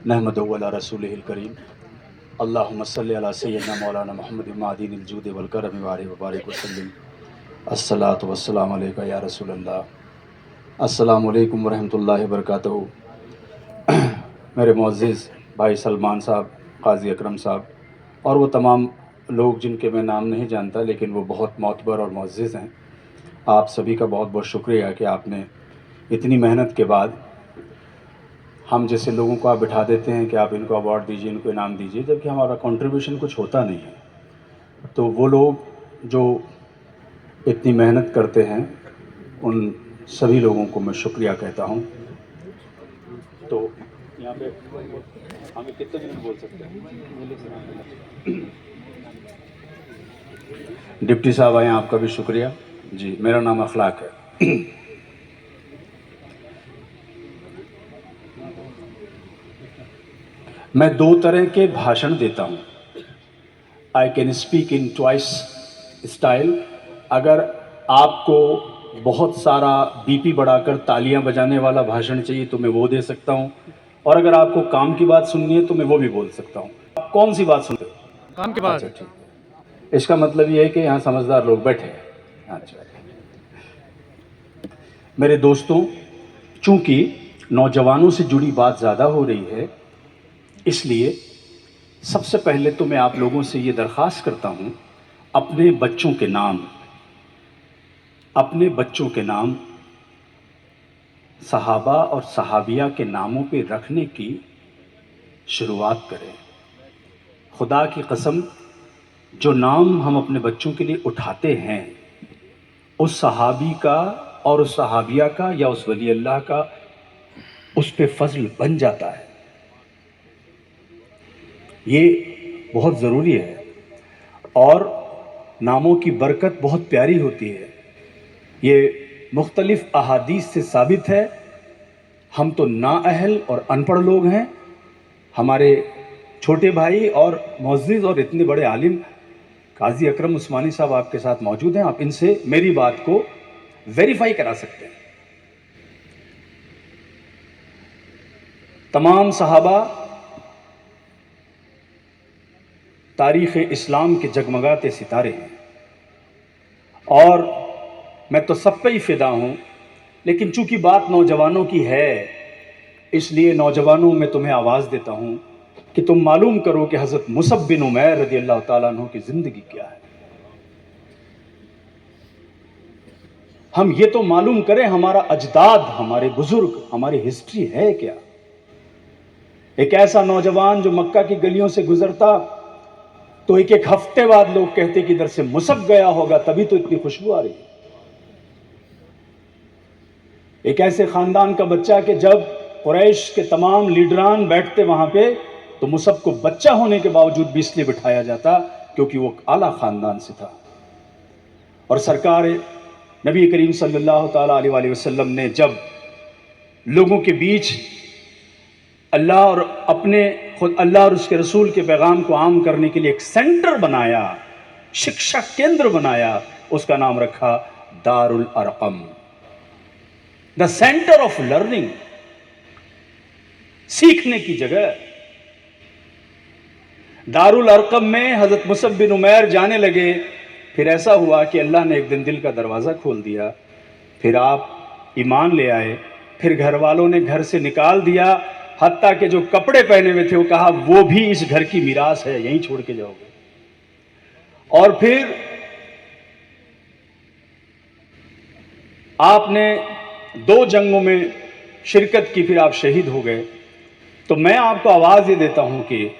नहमदु व अला रसूलिहिल करीम अल्लाहुम्मा सल्लि अला सय्यिदना मौलाना मुहम्मद मादिनिल जूद वल करम व बारिक वसल्लिम अस्सलातु वस्सलामु अलैका या रसूलल्लाह। अस्सलामु अलैकुम व रहमतुल्लाहि व बरकातहू। मेरे मुअज़्ज़िज़ भाई सलमान साहब, क़ाज़ी अकरम साहब और वो तमाम लोग जिनके मैं नाम नहीं जानता लेकिन वो बहुत मोतबर और मुअज़्ज़िज़ हैं, आप सभी का बहुत बहुत शुक्रिया कि आपने इतनी मेहनत के बाद हम जैसे लोगों को आप बिठा देते हैं कि आप इनको अवार्ड दीजिए, इनको इनाम दीजिए, जबकि हमारा कंट्रीब्यूशन कुछ होता नहीं है। तो वो लोग जो इतनी मेहनत करते हैं उन सभी लोगों को मैं शुक्रिया कहता हूँ। तो यहाँ पे हमें कितने मिनट बोल सकते हैं? डिप्टी साहब आए, आपका भी शुक्रिया जी। मेरा नाम अखलाक है। मैं दो तरह के भाषण देता हूँ। I can speak in twice style. अगर आपको बहुत सारा बीपी बढ़ाकर तालियां बजाने वाला भाषण चाहिए तो मैं वो दे सकता हूँ, और अगर आपको काम की बात सुननी है तो मैं वो भी बोल सकता हूँ। आप कौन सी बात सुनते हो? काम के अच्छा, बाद। ठीक है। इसका मतलब ये है कि यहाँ समझदार लोग बैठे हैं। अच्छा, मेरे दोस्तों, चूंकि नौजवानों से जुड़ी बात ज़्यादा हो रही है, इसलिए सबसे पहले तो मैं आप लोगों से ये दरख्वास्त करता हूँ, अपने बच्चों के नाम सहाबा और सहाबिया के नामों पे रखने की शुरुआत करें। खुदा की कसम, जो नाम हम अपने बच्चों के लिए उठाते हैं, उस सहाबी का और उस सहाबिया का या उस वली अल्लाह का उस पे फजल बन जाता है। ये बहुत ज़रूरी है और नामों की बरकत बहुत प्यारी होती है। ये मुख्तलिफ अहादीस से साबित है। हम तो नाअहल और अनपढ़ लोग हैं। हमारे छोटे भाई और मुअज़्ज़िज़ और इतने बड़े आलिम काज़ी अकरम उस्मानी साहब आपके साथ मौजूद हैं। आप इनसे मेरी बात को वेरीफाई करा सकते हैं। तमाम सहाबा तारीख़ इस्लाम के जगमगाते सितारे हैं और मैं तो सब पे ही फ़िदा हूँ, लेकिन चूंकि बात नौजवानों की है, इसलिए नौजवानों में तुम्हें आवाज़ देता हूँ कि तुम मालूम करो कि हज़रत मुसअब बिन उमैर रज़ी अल्लाह ताला अन्हु की ज़िंदगी क्या है। हम ये तो मालूम करें हमारा अजदाद, हमारे बुजुर्ग, हमारी हिस्ट्री है क्या। एक ऐसा नौजवान जो मक्का की गलियों से गुजरता तो एक एक हफ्ते बाद लोग कहते कि इधर से मुसअब गया होगा, तभी तो इतनी खुशबू आ रही है। एक ऐसे खानदान का बच्चा कि जब कुरैश के तमाम लीडरान बैठते वहां पे तो मुसअब को बच्चा होने के बावजूद भी इसलिए बिठाया जाता क्योंकि वो आला खानदान से था। और सरकार नबी करीम सल्लल्लाहु ताला अलैहि वसल्लम ने जब लोगों के बीच अल्लाह और उसके रसूल के पैगाम को आम करने के लिए एक सेंटर बनाया, शिक्षा केंद्र बनाया, उसका नाम रखा Darul Arkham, the centre of learning, सीखने की जगह। दारुल अरकम में हजरत मुसअब बिन उमैर जाने लगे। फिर ऐसा हुआ कि अल्लाह ने एक दिन दिल का दरवाज़ा खोल दिया। फिर आप ईमान ले आए। फिर घर वालों ने घर से निकाल दिया, हत्ता के जो कपड़े पहने हुए थे वो कहा वो भी इस घर की मीरास है, यहीं छोड़ के जाओगे। और फिर आपने 2 जंगों में शिरकत की, फिर आप शहीद हो गए। तो मैं आपको आवाज़ ये देता हूं कि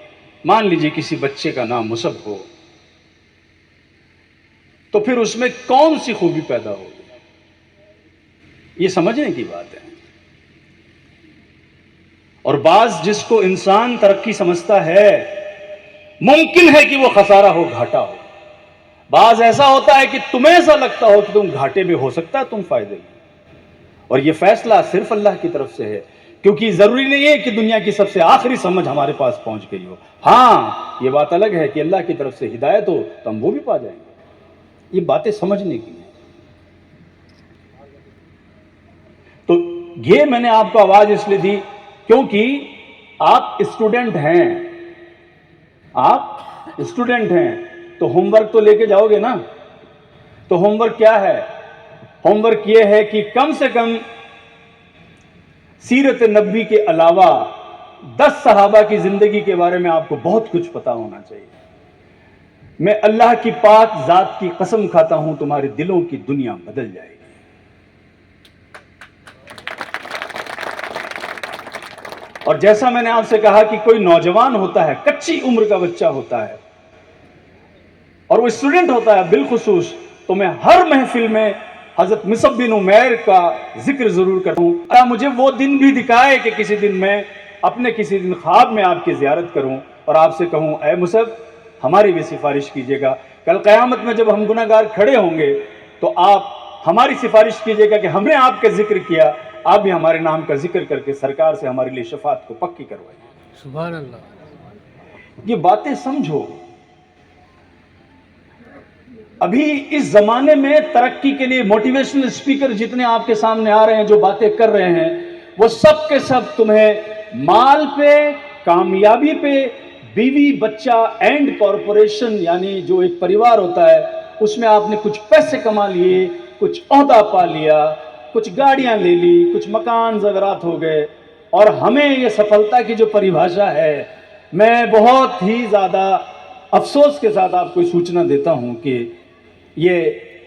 मान लीजिए किसी बच्चे का नाम मुसअब हो, तो फिर उसमें कौन सी खूबी पैदा होगी, ये समझने की बात है। और बाज जिसको इंसान तरक्की समझता है, मुमकिन है कि वो खसारा हो, घाटा हो। बाज ऐसा होता है कि तुम्हें ऐसा लगता हो कि तुम घाटे में, हो सकता है तुम फायदे में। और ये फैसला सिर्फ अल्लाह की तरफ से है, क्योंकि जरूरी नहीं है कि दुनिया की सबसे आखिरी समझ हमारे पास पहुंच गई हो। हाँ, ये बात अलग है कि अल्लाह की तरफ से हिदायत हो तो हम वो भी पा जाएंगे। ये बातें समझने की है। तो ये मैंने आपको आवाज इसलिए दी क्योंकि आप स्टूडेंट हैं, आप स्टूडेंट हैं तो होमवर्क तो लेके जाओगे ना। तो होमवर्क क्या है? होमवर्क यह है कि कम से कम सीरत नबी के अलावा 10 सहाबा की जिंदगी के बारे में आपको बहुत कुछ पता होना चाहिए। मैं अल्लाह की पाक जात की कसम खाता हूं, तुम्हारे दिलों की दुनिया बदल जाएगी। और जैसा मैंने आपसे कहा कि कोई नौजवान होता है, कच्ची उम्र का बच्चा होता है और वो स्टूडेंट होता है बिलखुसूस, तो मैं हर महफिल में हजरत मुसअब बिन उमैर का जिक्र जरूर करता हूं। अल्लाह मुझे वो दिन भी दिखाए कि किसी दिन मैं अपने किसी दिन ख्वाब में आपकी जियारत करूं और आपसे कहूं, ऐ मुसअब हमारी भी सिफारिश कीजिएगा। कल क़यामत में जब हम गुनहगार खड़े होंगे तो आप हमारी सिफारिश कीजिएगा कि हमने आपका जिक्र किया, आप भी हमारे नाम का जिक्र करके सरकार से हमारे लिए शफात को पक्की करवाइए। सुभान अल्लाह। ये बातें समझो। अभी इस जमाने में तरक्की के लिए मोटिवेशनल स्पीकर जितने आपके सामने आ रहे हैं, जो बातें कर रहे हैं, वो सब के सब तुम्हें माल पे, कामयाबी पे, बीवी बच्चा एंड कॉरपोरेशन, यानी जो एक परिवार होता है उसमें आपने कुछ पैसे कमा लिए, कुछ ओहदा पा लिया, कुछ गाड़ियां ले ली, कुछ मकान ज़ेवरात हो गए। और हमें ये सफलता की जो परिभाषा है, मैं बहुत ही ज़्यादा अफसोस के साथ आपको सूचना देता हूं कि ये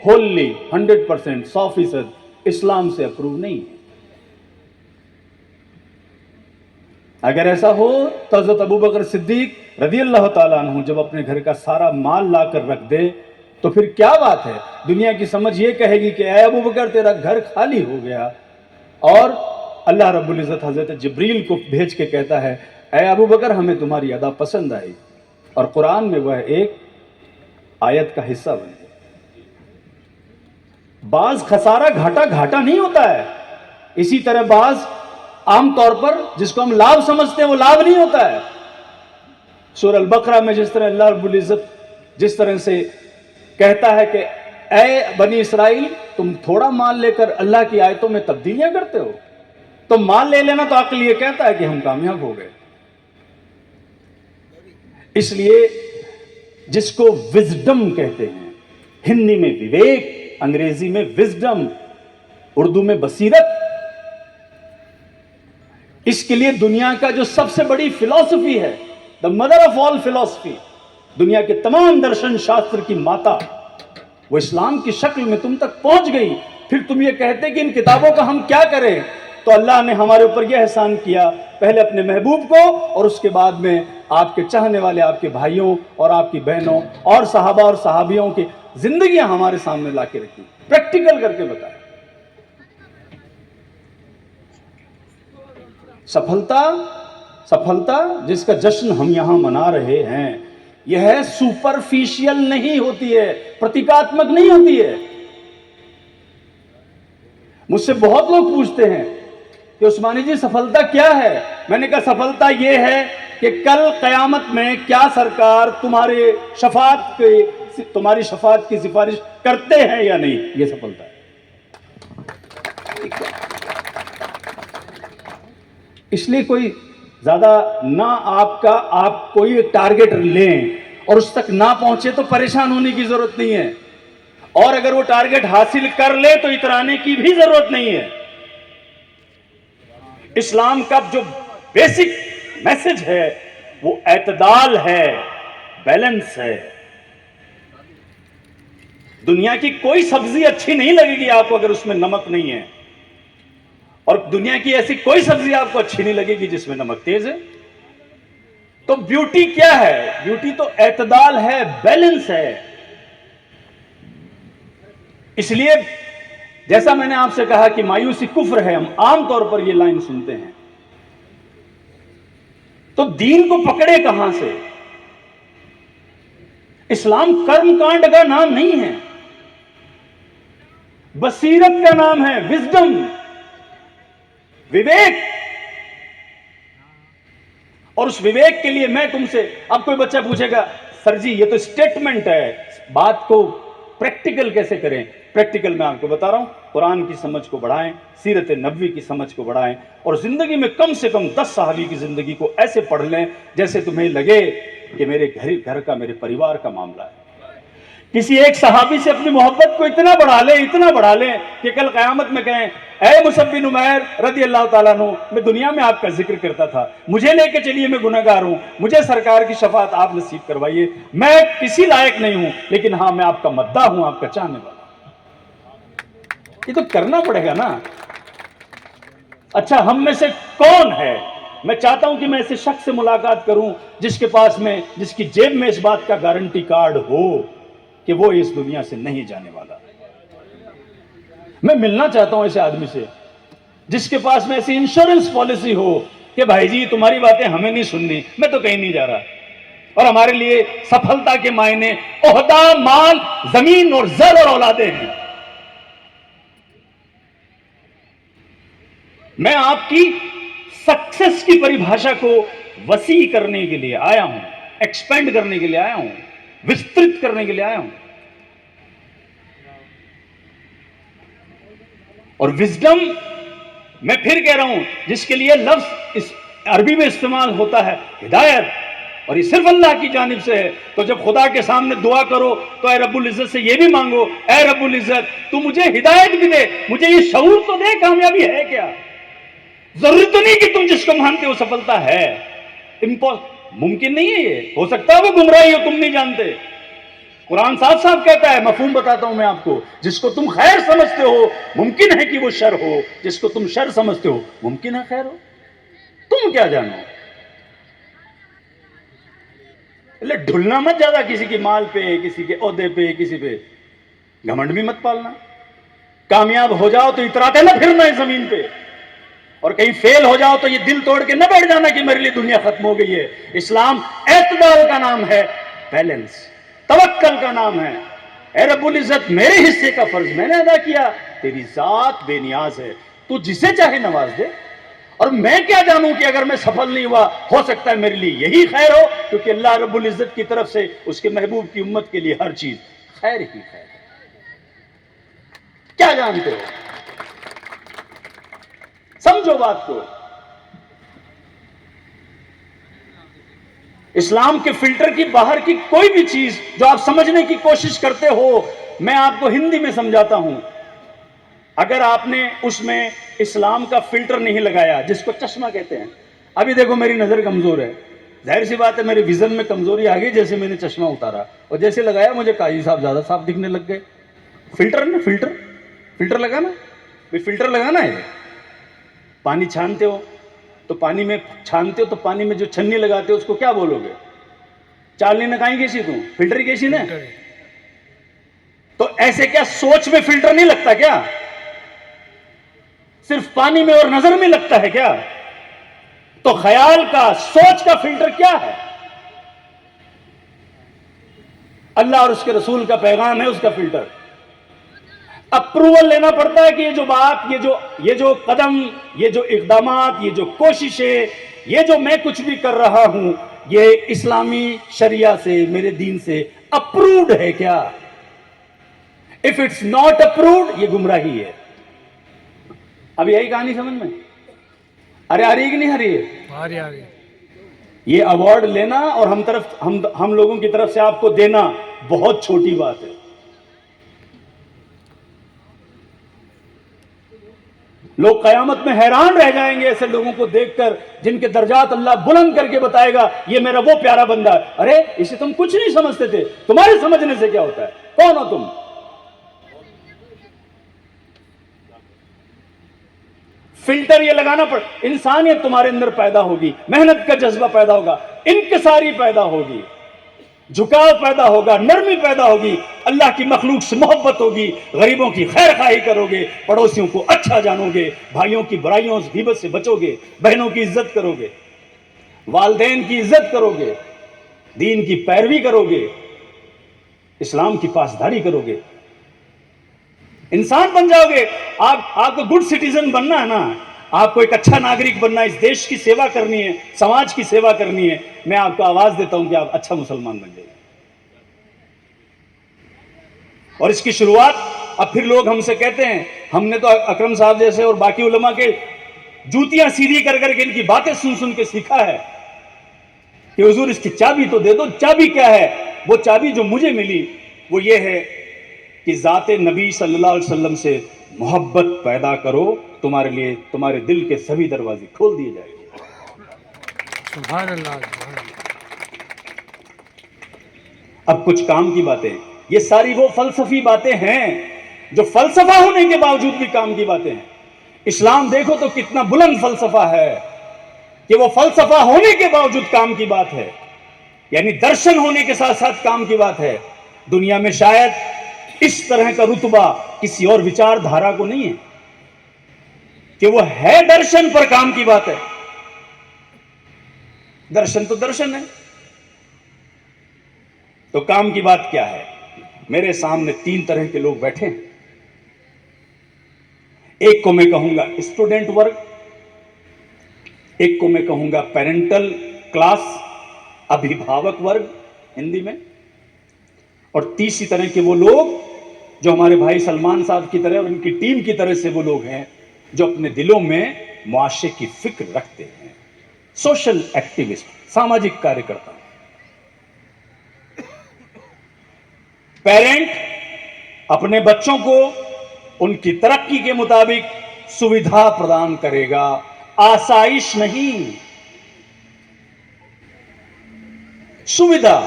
होली 100% 100% इस्लाम से अप्रूव नहीं है। अगर ऐसा हो तो हज़रत अबू बकर सिद्दीक रज़ी अल्लाह ताला अन्हु जब अपने घर का सारा माल ला कर रख दे तो फिर क्या बात है? दुनिया की समझ ये कहेगी कि ऐ अबू बकर तेरा घर खाली हो गया। और अल्लाह रब्बुल इज़्ज़त हज़रत जिब्रील को भेज के कहता है, ऐ अबू बकर हमें तुम्हारी अदा पसंद आई, और कुरान में वह एक आयत का हिस्सा बन गया। बाज खसारा घाटा घाटा नहीं होता है, इसी तरह बाज आमतौर पर जिसको हम लाभ समझते हैं वो लाभ नहीं होता है। सूरह अल-बकरा में जिस तरह अल्लाह रब्बुल इज़्ज़त जिस तरह से कहता है कि ऐ बनी इसराइल तुम थोड़ा माल लेकर अल्लाह की आयतों में तब्दीलियां करते हो, तो माल ले लेना तो अक्ल ये कहता है कि हम कामयाब हो गए। इसलिए जिसको विजडम कहते हैं, हिंदी में विवेक, अंग्रेजी में विजडम, उर्दू में बसीरत, इसके लिए दुनिया का जो सबसे बड़ी फिलॉसफी है, the mother of all philosophy, दुनिया के तमाम दर्शन शास्त्र की माता, वो इस्लाम की शक्ल में तुम तक पहुंच गई। फिर तुम ये कहते कि इन किताबों का हम क्या करें? तो अल्लाह ने हमारे ऊपर यह एहसान किया, पहले अपने महबूब को और उसके बाद में आपके चाहने वाले आपके भाइयों और आपकी बहनों और सहाबा और सहाबियों की जिंदगियां हमारे सामने ला के रखी, प्रैक्टिकल करके बताया। सफलता जिसका जश्न हम यहां मना रहे हैं, यह सुपरफिशियल नहीं होती है, प्रतीकात्मक नहीं होती है। मुझसे बहुत लोग पूछते हैं कि उस्मानी जी सफलता क्या है? मैंने कहा सफलता यह है कि कल क़यामत में क्या सरकार तुम्हारी शफात की सिफारिश करते हैं या नहीं, यह सफलता है। इसलिए कोई ज्यादा ना आप कोई टारगेट लें और उस तक ना पहुंचे तो परेशान होने की जरूरत नहीं है, और अगर वो टारगेट हासिल कर ले तो इतराने की भी जरूरत नहीं है। इस्लाम का जो बेसिक मैसेज है वो एतदाल है, बैलेंस है। दुनिया की कोई सब्जी अच्छी नहीं लगेगी आपको अगर उसमें नमक नहीं है, और दुनिया की ऐसी कोई सब्जी आपको अच्छी नहीं लगेगी जिसमें नमक तेज है। तो ब्यूटी क्या है? ब्यूटी तो एतदाल है, बैलेंस है। इसलिए जैसा मैंने आपसे कहा कि मायूसी कुफ्र है, हम आमतौर पर यह लाइन सुनते हैं, तो दीन को पकड़े कहां से? इस्लाम कर्मकांड का नाम नहीं है, बसीरत का नाम है, विजडम, विवेक। और उस विवेक के लिए मैं तुमसे, अब कोई बच्चा पूछेगा सर जी ये तो स्टेटमेंट है, बात को प्रैक्टिकल कैसे करें? प्रैक्टिकल मैं आपको बता रहा हूं, कुरान की समझ को बढ़ाएं, सीरत नबवी की समझ को बढ़ाएं, और जिंदगी में कम से कम 10 सहाबी की जिंदगी को ऐसे पढ़ लें जैसे तुम्हें लगे कि मेरे घर का, मेरे परिवार का मामला है। किसी एक सहाबी से अपनी मोहब्बत को इतना बढ़ा लें कि कल क़यामत में कहें, ऐ मुसअब बिन उमैर रज़ी अल्लाह ताला अन्हु, मैं दुनिया में आपका जिक्र करता था, मुझे लेके चलिए, मैं गुनहगार हूं, मुझे सरकार की शफाअत आप नसीब करवाइए, मैं किसी लायक नहीं हूं, लेकिन हां मैं आपका मद्दाह हूं, आपका चाहने वाला। ये तो करना पड़ेगा ना। अच्छा, हम में से कौन है? मैं चाहता हूं कि मैं ऐसे शख्स से मुलाकात करूं जिसकी जेब में इस बात का गारंटी कार्ड हो कि वो इस दुनिया से नहीं जाने वाला। मैं मिलना चाहता हूं ऐसे आदमी से जिसके पास में ऐसी इंश्योरेंस पॉलिसी हो कि भाई जी तुम्हारी बातें हमें नहीं सुननी, मैं तो कहीं नहीं जा रहा, और हमारे लिए सफलता के मायने ओहदा, माल, जमीन और जर और औलादे हैं। मैं आपकी सक्सेस की परिभाषा को वसी करने के लिए आया हूं, एक्सपेंड करने के लिए आया हूं, विस्तृत करने के लिए आया हूं। और विजडम, मैं फिर कह रहा हूं, जिसके लिए लफ्ज इस अरबी में इस्तेमाल होता है हिदायत, और ये सिर्फ अल्लाह की जानिब से है। तो जब खुदा के सामने दुआ करो तो ऐ रब्बुल इज्जत से ये भी मांगो, ऐ रब्बुल इज्जत तू मुझे हिदायत भी दे, मुझे ये शऊर तो दे कामयाबी है क्या। जरूरी तो नहीं कि तुम जिसको मानते हो सफलता है, मुमकिन नहीं है, ये हो सकता है वो गुमराही हो, तुम नहीं जानते। कुरान साफ साफ कहता है, मफहूम बताता हूं मैं आपको, जिसको तुम खैर समझते हो मुमकिन है कि वो शर हो, जिसको तुम शर समझते हो मुमकिन है खैर हो। तुम क्या जानो? ढुलना मत ज्यादा किसी की माल पे, किसी के ओहदे पे, किसी पे घमंड भी मत पालना। कामयाब हो जाओ तो इतराते ना फिरना इस जमीन पे, और कहीं फेल हो जाओ तो ये दिल तोड़ के न बैठ जाना कि मेरे लिए दुनिया खत्म हो गई है। इस्लाम एतदाल का नाम है, बैलेंस, तवक्कल का नाम है। ऐ रब्बुल इज्जत मेरे हिस्से का फर्ज मैंने अदा किया, तेरी जात बेनियाज है, तू जिसे चाहे नवाज दे, और मैं क्या जानूं कि अगर मैं सफल नहीं हुआ, हो सकता है मेरे लिए यही खैर हो, क्योंकि अल्लाह रब्बुल इज्जत की तरफ से उसके महबूब की उम्मत के लिए हर चीज खैर ही खैर है। क्या जानते हो? समझो बात को। इस्लाम के फिल्टर की बाहर की कोई भी चीज जो आप समझने की कोशिश करते हो, मैं आपको हिंदी में समझाता हूं। अगर आपने उसमें इस्लाम का फिल्टर नहीं लगाया, जिसको चश्मा कहते हैं, अभी देखो मेरी नजर कमजोर है, जाहिर सी बात है मेरे विजन में कमजोरी आ गई जैसे मैंने चश्मा उतारा, और जैसे लगाया मुझे काजी साहब ज्यादा साफ दिखने लग गए। फिल्टर ना, फिल्टर लगाना, फिल्टर लगाना है। पानी छानते हो तो पानी में जो छन्नी लगाते हो उसको क्या बोलोगे? चालनी नकाई कैसी तू, फिल्टर ही कैसी ना। तो ऐसे क्या सोच में फिल्टर नहीं लगता क्या? सिर्फ पानी में और नजर में लगता है क्या? तो ख्याल का, सोच का फिल्टर क्या है? अल्लाह और उसके रसूल का पैगाम है उसका फिल्टर। अप्रूवल लेना पड़ता है कि ये जो बात, ये जो कदम, ये जो इकदामात, ये जो कोशिशें, ये जो मैं कुछ भी कर रहा हूं, ये इस्लामी शरिया से, मेरे दीन से अप्रूव्ड है क्या? इफ इट्स नॉट अप्रूव्ड, ये गुमराही है। अब यही कहानी समझ में? अरे आ रही कि नहीं आ रही है? आ रही। ये अवार्ड लेना और हम लोगों की तरफ से आपको देना बहुत छोटी बात है। लोग कयामत में हैरान रह जाएंगे ऐसे लोगों को देखकर जिनके दर्जात अल्लाह बुलंद करके बताएगा ये मेरा वो प्यारा बंदा है। अरे इसे तुम कुछ नहीं समझते थे, तुम्हारे समझने से क्या होता है? कौन हो तुम? फिल्टर ये लगाना पड़, इंसानियत तुम्हारे अंदर पैदा होगी, मेहनत का जज्बा पैदा होगा, इंकिसारी पैदा होगी, झुकाव पैदा होगा, नरमी पैदा होगी, अल्लाह की मखलूक से मोहब्बत होगी, गरीबों की खैर खाही करोगे, पड़ोसियों को अच्छा जानोगे, भाइयों की बुराइयों से, ग़ीबत से बचोगे, बहनों की इज्जत करोगे, वालदैन की इज्जत करोगे, दीन की पैरवी करोगे, इस्लाम की पासदारी करोगे, इंसान बन जाओगे। आपको गुड सिटीजन बनना है ना, आपको एक अच्छा नागरिक बनना है, इस देश की सेवा करनी है, समाज की सेवा करनी है। मैं आपको आवाज देता हूं कि आप अच्छा मुसलमान बन जाइए। और इसकी शुरुआत अब फिर लोग हमसे कहते हैं, हमने तो अकरम साहब जैसे और बाकी उलमा के जूतियां सीधी कर करके इनकी बातें सुन सुन के सीखा है कि हुजूर इसकी चाबी तो दे दो। चाबी क्या है? वो चाबी जो मुझे मिली वो ये है कि ज़ाते नबी सल्लल्लाहु अलैहि वसल्लम से मोहब्बत पैदा करो, तुम्हारे लिए तुम्हारे दिल के सभी दरवाजे खोल दिए जाएंगे। सुभान अल्लाह, सुभान अल्लाह। अब कुछ काम की बातें, ये सारी वो फलसफी बातें हैं जो फलसफा होने के बावजूद भी काम की बातें हैं। इस्लाम देखो तो कितना बुलंद फलसफा है कि वो फलसफा होने के बावजूद काम की बात है, यानी दर्शन होने के साथ साथ काम की बात है। दुनिया में शायद इस तरह का रुतबा किसी और विचारधारा को नहीं है कि वो है दर्शन पर काम की बात है। दर्शन तो दर्शन है, तो काम की बात क्या है? मेरे सामने 3 तरह के लोग बैठे हैं। एक को मैं कहूंगा स्टूडेंट वर्ग, एक को मैं कहूंगा पेरेंटल क्लास, अभिभावक वर्ग हिंदी में, और तीसरी तरह के वो लोग जो हमारे भाई सलमान साहब की तरह और उनकी टीम की तरह से वो लोग हैं जो अपने दिलों में मुआशरे की फिक्र रखते हैं, सोशल एक्टिविस्ट, सामाजिक कार्यकर्ता। पेरेंट अपने बच्चों को उनकी तरक्की के मुताबिक सुविधा प्रदान करेगा, आसाइश नहीं, सुविधा।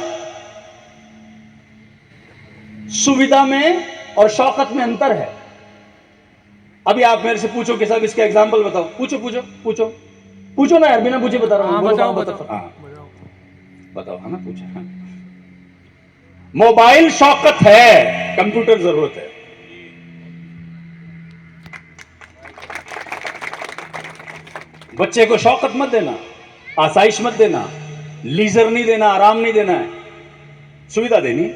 सुविधा में और शौकत में अंतर है। अभी आप मेरे से पूछो कि साहब इसका एग्जाम्पल बताओ, पूछो पूछो पूछो पूछो ना यार, बिना पूछे बता रहा हूं। बताओ बताओ बताओ बताओ, है ना, पूछे। हाँ। मोबाइल शौकत है, कंप्यूटर जरूरत है। बच्चे को शौकत मत देना, आसाइश मत देना, लीजर नहीं देना, आराम नहीं देना है, सुविधा देनी।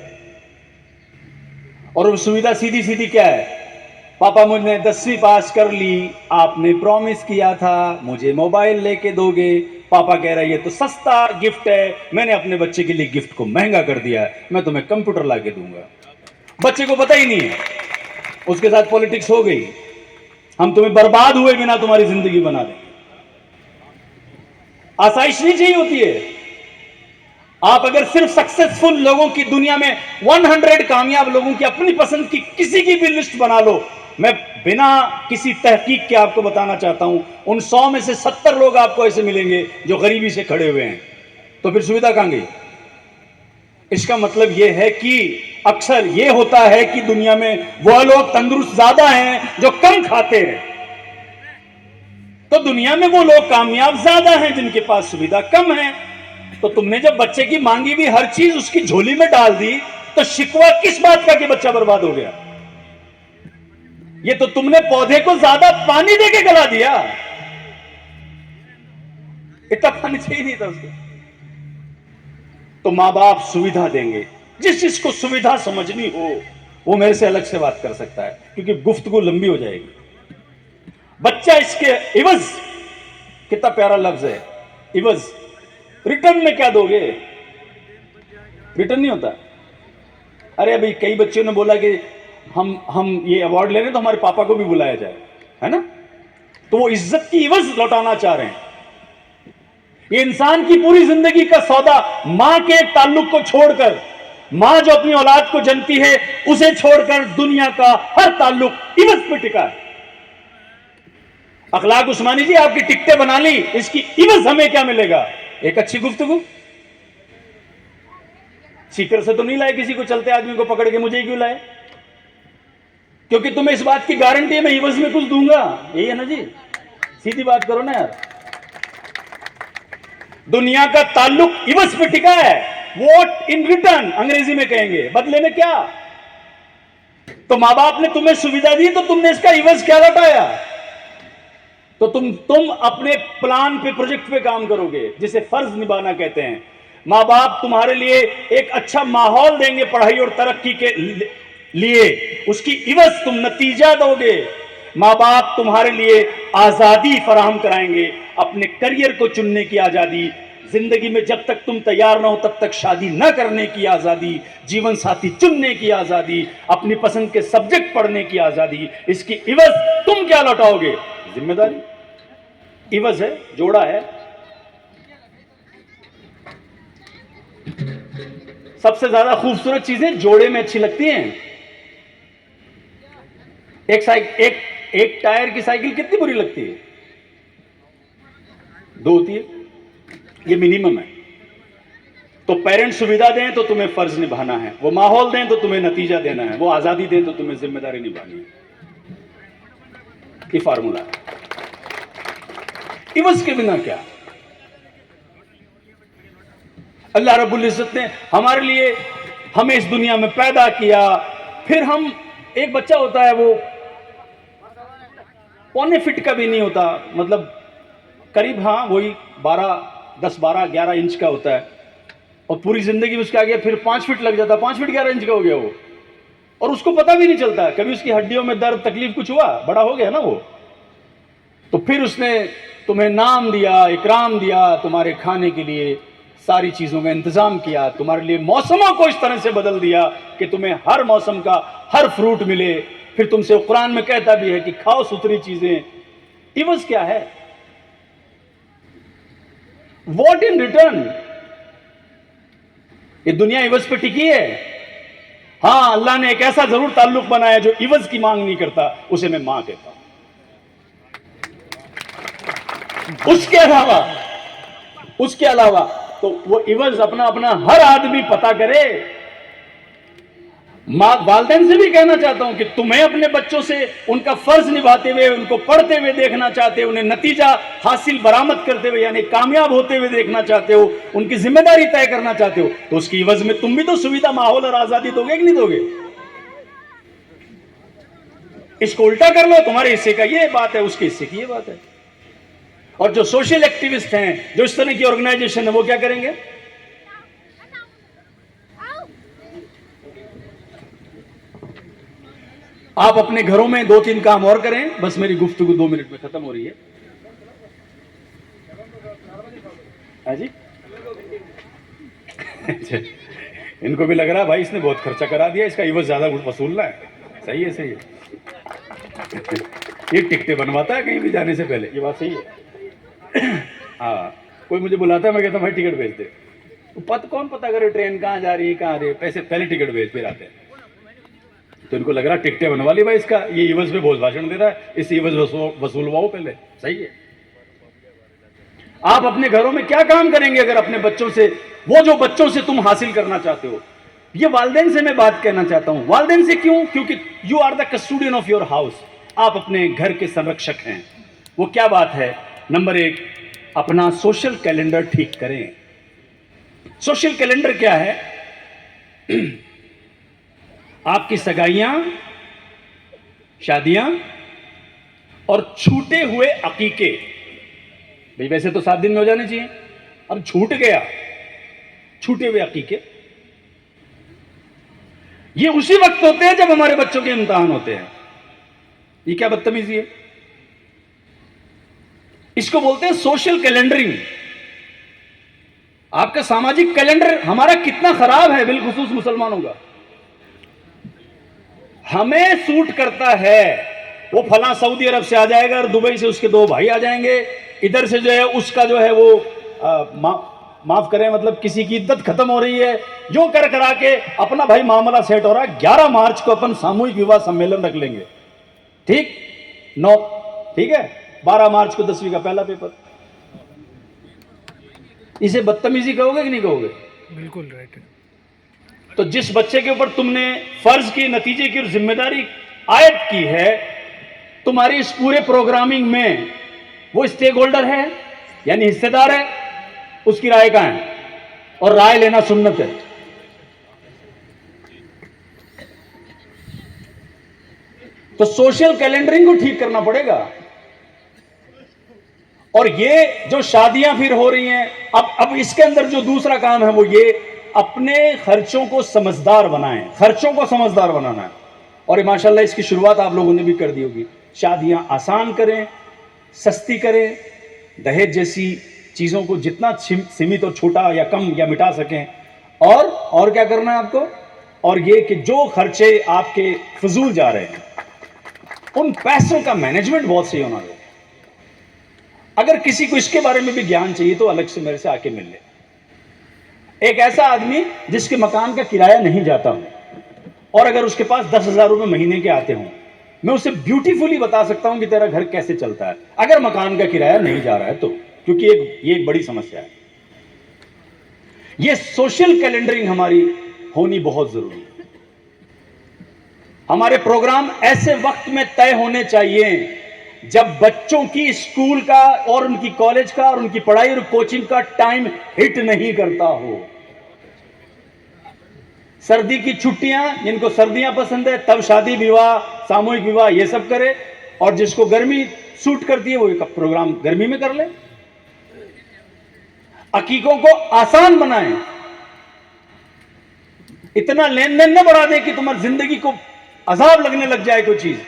और वो सुविधा सीधी सीधी क्या है? पापा मुझे 10वीं पास कर ली, आपने प्रॉमिस किया था मुझे मोबाइल लेके दोगे। पापा कह रहा है ये तो सस्ता गिफ्ट है, मैंने अपने बच्चे के लिए गिफ्ट को महंगा कर दिया है, मैं तुम्हें कंप्यूटर लाके दूंगा। बच्चे को पता ही नहीं है, उसके साथ पॉलिटिक्स हो गई, हम तुम्हें बर्बाद हुए बिना तुम्हारी जिंदगी बना देंगे। आसाइश नहीं चाहिए होती है। आप अगर सिर्फ सक्सेसफुल लोगों की दुनिया में 100 कामयाब लोगों की अपनी पसंद की किसी की भी लिस्ट बना लो, मैं बिना किसी तहकीक के आपको बताना चाहता हूं, उन 100 में से 70 लोग आपको ऐसे मिलेंगे जो गरीबी से खड़े हुए हैं। तो फिर सुविधा कहां गई? इसका मतलब यह है कि अक्सर यह होता है कि दुनिया में वह लोग तंदुरुस्त ज्यादा हैं जो कम खाते हैं, तो दुनिया में वो लोग कामयाब ज्यादा हैं जिनके पास सुविधा कम है। तो तुमने जब बच्चे की मांगी भी हर चीज उसकी झोली में डाल दी, तो शिकवा किस बात का कि बच्चा बर्बाद हो गया? ये तो तुमने पौधे को ज्यादा पानी देके गला दिया, इतना पानी चाहिए नहीं था उसको। तो मां बाप सुविधा देंगे, जिस जिसको सुविधा समझनी हो वो मेरे से अलग से बात कर सकता है, क्योंकि गुफ्तगू लंबी हो जाएगी। बच्चा इसके इवज, कितना प्यारा लफ्ज है इवज, रिटर्न में क्या दोगे? रिटर्न नहीं होता। अरे अभी कई बच्चों ने बोला कि हम ये अवार्ड ले रहे हैं तो हमारे पापा को भी बुलाया जाए, है ना? तो वो इज्जत की इवज लौटाना चाह रहे हैं। ये इंसान की पूरी जिंदगी का सौदा, मां के ताल्लुक को छोड़कर, मां जो अपनी औलाद को जनती है उसे छोड़कर दुनिया का हर ताल्लुक इवज पे टिका है। अखलाक उस्मानी जी आपकी टिकटें बना ली, इसकी इवज हमें क्या मिलेगा? एक अच्छी गुफ्तगू। सीकर से तो नहीं लाए किसी को, चलते आदमी को पकड़ के मुझे ही क्यों लाए? क्योंकि तुम्हें इस बात की गारंटी है मैं इवज में कुछ दूंगा, यही है ना जी? सीधी बात करो ना यार। दुनिया का ताल्लुक इवज पे टिका है, वोट इन रिटर्न अंग्रेजी में कहेंगे, बदले में क्या? तो मां बाप ने तुम्हें सुविधा दी, तो तुमने इसका इवज क्या लौटाया? तो तुम अपने प्लान पे, प्रोजेक्ट पे काम करोगे, जिसे फर्ज निभाना कहते हैं। मां बाप तुम्हारे लिए एक अच्छा माहौल देंगे पढ़ाई और तरक्की के लिए, उसकी इवज तुम नतीजा दोगे। मां बाप तुम्हारे लिए आजादी फराहम कराएंगे, अपने करियर को चुनने की आजादी, जिंदगी में जब तक तुम तैयार ना हो तब तक शादी न करने की आजादी, जीवन साथी चुनने की आजादी, अपनी पसंद के सब्जेक्ट पढ़ने की आजादी, इसकी इवज तुम क्या लौटाओगे? जिम्मेदारी। इवज है, जोड़ा है। सबसे ज्यादा खूबसूरत चीजें जोड़े में अच्छी लगती हैं। एक टायर की साइकिल कितनी बुरी लगती है? 2 होती है, ये मिनिमम है। तो पेरेंट्स सुविधा दें तो तुम्हें फर्ज निभाना है, वो माहौल दें तो तुम्हें नतीजा देना है, वो आजादी दें तो तुम्हें जिम्मेदारी निभानी है। ये फार्मूला है। इवज के बिना क्या? अल्लाह रब्बुल इज्जत ने हमारे लिए हमें इस दुनिया में पैदा किया, फिर हम, एक बच्चा होता है वो पौने फिट का भी नहीं होता, मतलब करीब, हाँ वही 10, 12, 11 इंच का होता है, और पूरी जिंदगी में उसके आगे फिर 5 फीट लग जाता, 5 फीट 11 इंच का हो गया वो, और उसको पता भी नहीं चलता कभी उसकी हड्डियों में दर्द तकलीफ कुछ हुआ, बड़ा हो गया ना वो। तो फिर उसने तुम्हें नाम दिया, इकराम दिया, तुम्हारे खाने के लिए सारी चीजों का इंतजाम किया, तुम्हारे लिए मौसमों को इस तरह से बदल दिया कि तुम्हें हर मौसम का हर फ्रूट मिले, फिर तुमसे कुरान में कहता भी है कि खाओ सुथरी चीजें। इवज क्या है? What in return? ये दुनिया इवज पे टिकी है। हां, अल्लाह ने एक ऐसा जरूर ताल्लुक बनाया जो इवज की मांग नहीं करता, उसे मैं मां कहता हूं। उसके अलावा तो वो इवज अपना अपना हर आदमी पता करे। वालिदैन से भी कहना चाहता हूं कि तुम्हें अपने बच्चों से उनका फर्ज निभाते हुए, उनको पढ़ते हुए देखना चाहते हो, उन्हें नतीजा हासिल बरामद करते हुए यानी कामयाब होते हुए देखना चाहते हो, उनकी जिम्मेदारी तय करना चाहते हो, तो उसकी इवज में तुम भी तो सुविधा, माहौल और आजादी दोगे कि नहीं दोगे? इसको उल्टा कर लो, तुम्हारे हिस्से का ये बात है, उसके हिस्से की ये बात है। और जो सोशल एक्टिविस्ट हैं, जो इस तरह की ऑर्गेनाइजेशन है, वो क्या करेंगे? आप अपने घरों में 2-3 काम और करें, बस मेरी गुफ्तगू 2 मिनट में खत्म हो रही है। हाँ जी। इनको भी लग रहा है भाई इसने बहुत खर्चा करा दिया, इसका इवज ज्यादा वसूलना है। सही है, सही है। ये टिकटें बनवाता है कहीं भी जाने से पहले, ये बात सही है। हाँ, कोई मुझे बुलाता है, मैं कहता हूँ भाई टिकट भेज दे। कौन पता करे ट्रेन कहाँ जा रही है, कहाँ आ रही है, पैसे पहले टिकट भेज, फिर आते हैं। तो इनको लग रहा है टिकटें बनवा ली भाई इसका, ये इवज पे बहुत भाषण दे रहा है, इस इवज वसूलवाओ पहले। सही है। आप अपने घरों में क्या काम करेंगे अगर अपने बच्चों से, वो जो बच्चों से तुम हासिल करना चाहते हो? ये वालिदैन से मैं बात कहना चाहता हूं। वालिदैन से क्यों? क्योंकि you are the custodian of your house. आप अपने घर के संरक्षक हैं। वो क्या बात है? नंबर 1, अपना सोशल कैलेंडर ठीक करें। सोशल कैलेंडर क्या है? आपकी सगाइयां, शादियां और छूटे हुए अकीके। भाई वैसे तो 7 दिन में हो जाने चाहिए, अब छूट गया, छूटे हुए अकीके। ये उसी वक्त होते हैं जब हमारे बच्चों के इम्तिहान होते हैं। ये क्या बदतमीजी है? इसको बोलते हैं सोशल कैलेंडरिंग। आपका सामाजिक कैलेंडर हमारा कितना खराब है, बिलखुसूस मुसलमानों का। हमें सूट करता है वो फला सऊदी अरब से आ जाएगा और दुबई से उसके 2 भाई आ जाएंगे, इधर से जो है उसका जो है वो माफ करें, मतलब किसी की इद्दत खत्म हो रही है, जो कर करा के अपना भाई मामला सेट हो रहा है। 11 मार्च को अपन सामूहिक विवाह सम्मेलन रख लेंगे, ठीक 9, ठीक है, 12 मार्च को 10वीं का पहला पेपर। इसे बदतमीजी कहोगे कि नहीं कहोगे? बिल्कुल राइट है। तो जिस बच्चे के ऊपर तुमने फर्ज की, नतीजे की और जिम्मेदारी आयद की है, तुम्हारी इस पूरे प्रोग्रामिंग में वो स्टेक होल्डर है यानी हिस्सेदार है, उसकी राय कहां है? और राय लेना सुन्नत है। तो सोशल कैलेंडरिंग को ठीक करना पड़ेगा। और ये जो शादियां फिर हो रही हैं, अब इसके अंदर जो दूसरा काम है वो ये, अपने खर्चों को समझदार बनाएं। खर्चों को समझदार बनाना है। और ये माशाल्लाह इसकी शुरुआत आप लोगों ने भी कर दी होगी। शादियां आसान करें, सस्ती करें, दहेज जैसी चीज़ों को जितना सीमित और छोटा या कम या मिटा सकें। और क्या करना है आपको, और ये कि जो खर्चे आपके फजूल जा रहे हैं उन पैसों का मैनेजमेंट बहुत सही होना चाहिए। अगर किसी को इसके बारे में भी ज्ञान चाहिए तो अलग से मेरे से आके मिल ले। एक ऐसा आदमी जिसके मकान का किराया नहीं जाता हो और अगर उसके पास 10,000 रुपए महीने के आते हों, मैं उसे ब्यूटीफुली बता सकता हूं कि तेरा घर कैसे चलता है अगर मकान का किराया नहीं जा रहा है तो, क्योंकि ये एक बड़ी समस्या है। ये सोशल कैलेंडरिंग हमारी होनी बहुत जरूरी है। हमारे प्रोग्राम ऐसे वक्त में तय होने चाहिए जब बच्चों की स्कूल का और उनकी कॉलेज का और उनकी पढ़ाई और कोचिंग का टाइम हिट नहीं करता हो। सर्दी की छुट्टियां, जिनको सर्दियां पसंद है तब शादी विवाह, सामूहिक विवाह ये सब करे, और जिसको गर्मी सूट करती है वो प्रोग्राम गर्मी में कर ले। अकीकों को आसान बनाएं, इतना लेन देन न बढ़ा दे कि तुम्हारी जिंदगी को अजाब लगने लग जाए कोई चीज।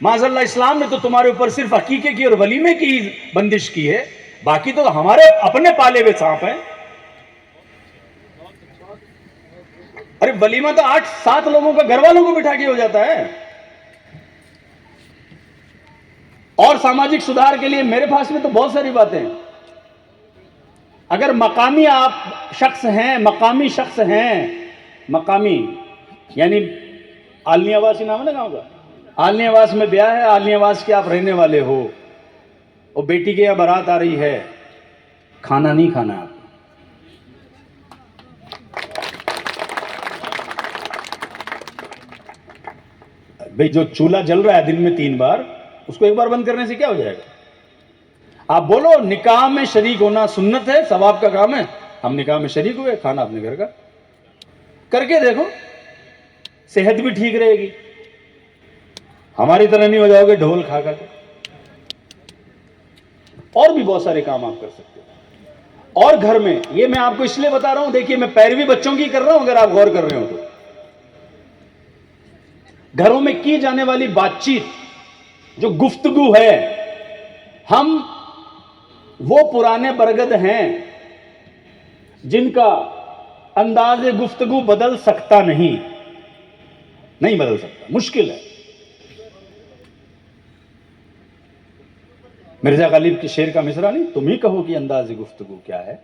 माज़अल्लाह इस्लाम ने तो तुम्हारे ऊपर सिर्फ अकीके की और वलीमे की ही बंदिश की है, बाकी तो हमारे अपने पाले हुए सांप हैं। अरे वलीमा तो 8-7 लोगों का घर वालों को बिठा के हो जाता है। और सामाजिक सुधार के लिए मेरे पास में तो बहुत सारी बातें हैं। अगर मकामी आप शख्स हैं, मकामी शख्स हैं, मकामी यानी आलनी आवास ही नाम है ना गांव का, आलनी आवास में ब्याह है, आलनी आवास के आप रहने वाले हो और बेटी के यहाँ बारात आ रही है, खाना नहीं खाना आप। भाई जो चूल्हा जल रहा है दिन में 3 बार, उसको 1 बार बंद करने से क्या हो जाएगा। आप बोलो निकाह में शरीक होना सुन्नत है, सवाब का काम है, हम निकाह में शरीक हुए, खाना अपने घर का करके देखो, सेहत भी ठीक रहेगी, हमारी तरह नहीं हो जाओगे ढोल खा खा के। और भी बहुत सारे काम आप कर सकते हो। और घर में, ये मैं आपको इसलिए बता रहा हूं, देखिए मैं पैरवी बच्चों की कर रहा हूं, अगर आप गौर कर रहे हो तो घरों में की जाने वाली बातचीत जो गुफ्तगू है, हम वो पुराने बरगद हैं जिनका अंदाज़े गुफ्तगू बदल सकता नहीं बदल सकता, मुश्किल है। मिर्जा गालिब के शेर का मिसरा नहीं, तुम ही कहो कि अंदाज़े गुफ्तगू क्या है।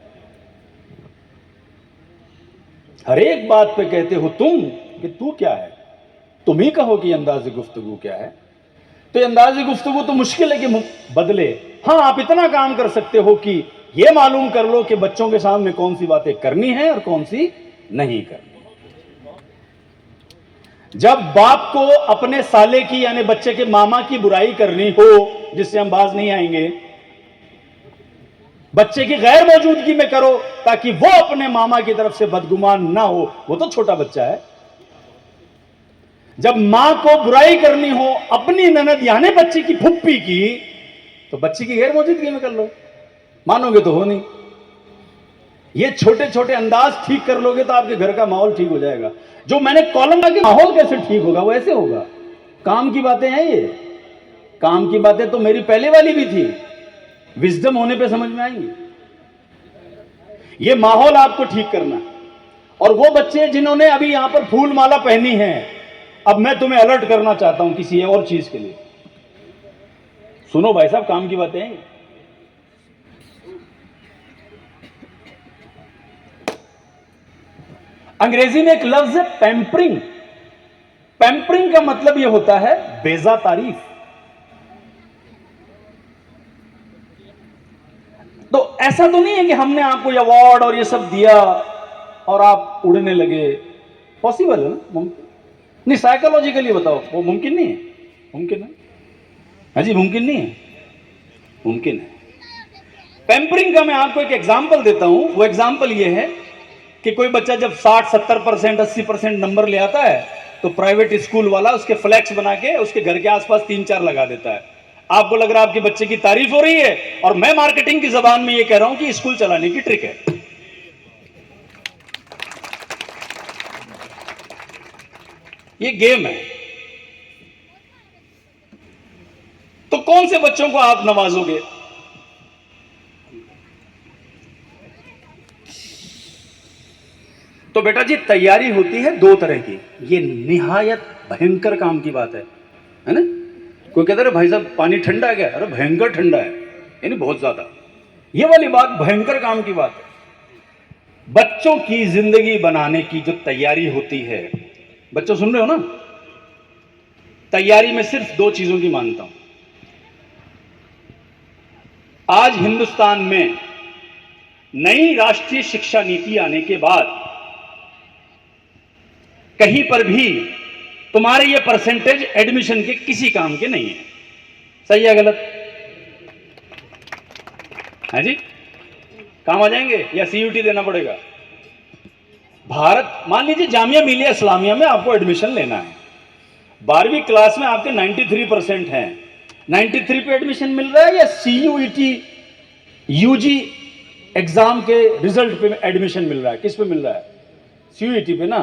हर एक बात पे कहते हो तुम कि तू क्या है, तुम ही कहो कि अंदाज़े गुफ्तगू क्या है। तो अंदाज़े गुफ्तगू तो मुश्किल है कि बदले। हाँ, आप इतना काम कर सकते हो कि ये मालूम कर लो कि बच्चों के सामने कौन सी बातें करनी है और कौन सी नहीं करनी। जब बाप को अपने साले की यानी बच्चे के मामा की बुराई करनी हो, जिससे हम बाज नहीं आएंगे, बच्चे की गैर मौजूदगी में करो ताकि वो अपने मामा की तरफ से बदगुमान ना हो, वो तो छोटा बच्चा है। जब मां को बुराई करनी हो अपनी ननद यानी बच्चे की फुप्पी की, तो बच्चे की गैर मौजूदगी में कर लो, मानोगे तो हो नहीं। ये छोटे छोटे अंदाज ठीक कर लोगे तो आपके घर का माहौल ठीक हो जाएगा। जो मैंने कॉलम लगा, माहौल कैसे ठीक होगा, वो ऐसे होगा। काम की बातें हैं ये, काम की बातें तो मेरी पहले वाली भी थी, विजडम होने पे समझ में आएंगी। ये माहौल आपको ठीक करना। और वो बच्चे जिन्होंने अभी यहां पर फूल माला पहनी है, अब मैं तुम्हें अलर्ट करना चाहता हूं किसी और चीज के लिए। सुनो भाई साहब, काम की बातें हैं। अंग्रेजी में एक लफ्ज है पैम्परिंग। पैम्परिंग का मतलब यह होता है बेजा तारीफ। तो ऐसा तो नहीं है कि हमने आपको अवार्ड और ये सब दिया और आप उड़ने लगे। पॉसिबल है ना? मुमकिन नहीं, साइकोलॉजिकली बताओ, वो मुमकिन नहीं है? मुमकिन है? हाँ जी, मुमकिन नहीं है? मुमकिन है। पैम्परिंग का मैं आपको एक एग्जाम्पल देता हूं। वो एग्जाम्पल ये है कि कोई बच्चा जब 60-70%, 80% नंबर ले आता है तो प्राइवेट स्कूल वाला उसके फ्लैक्स बना के उसके घर के आसपास 3-4 लगा देता है। आपको लग रहा है आपके बच्चे की तारीफ हो रही है, और मैं मार्केटिंग की जबान में ये कह रहा हूं कि स्कूल चलाने की ट्रिक है। ये गेम है। तो कौन से बच्चों को आप नवाजोगे? तो बेटा जी तैयारी होती है दो तरह की, ये निहायत भयंकर काम की बात है ना। कोई कहता है भाई साहब पानी ठंडा है क्या, अरे भयंकर ठंडा है, यानी बहुत ज्यादा, ये वाली बात भयंकर काम की बात है। बच्चों की जिंदगी बनाने की जो तैयारी होती है, बच्चों सुन रहे हो ना, तैयारी में सिर्फ दो चीजों की मानता हूं। आज हिंदुस्तान में नई राष्ट्रीय शिक्षा नीति आने के बाद कहीं पर भी तुम्हारे ये परसेंटेज एडमिशन के किसी काम के नहीं है। सही है गलत है जी? काम आ जाएंगे या सीयूटी देना पड़ेगा? भारत, मान लीजिए जामिया मिलिया इस्लामिया में आपको एडमिशन लेना है, 12वीं क्लास में आपके 93% हैं, 93 पे एडमिशन मिल रहा है या सीयूईटी यूजी एग्जाम के रिजल्ट पे एडमिशन मिल रहा है? किस पे मिल रहा है? सीयूईटी पे ना।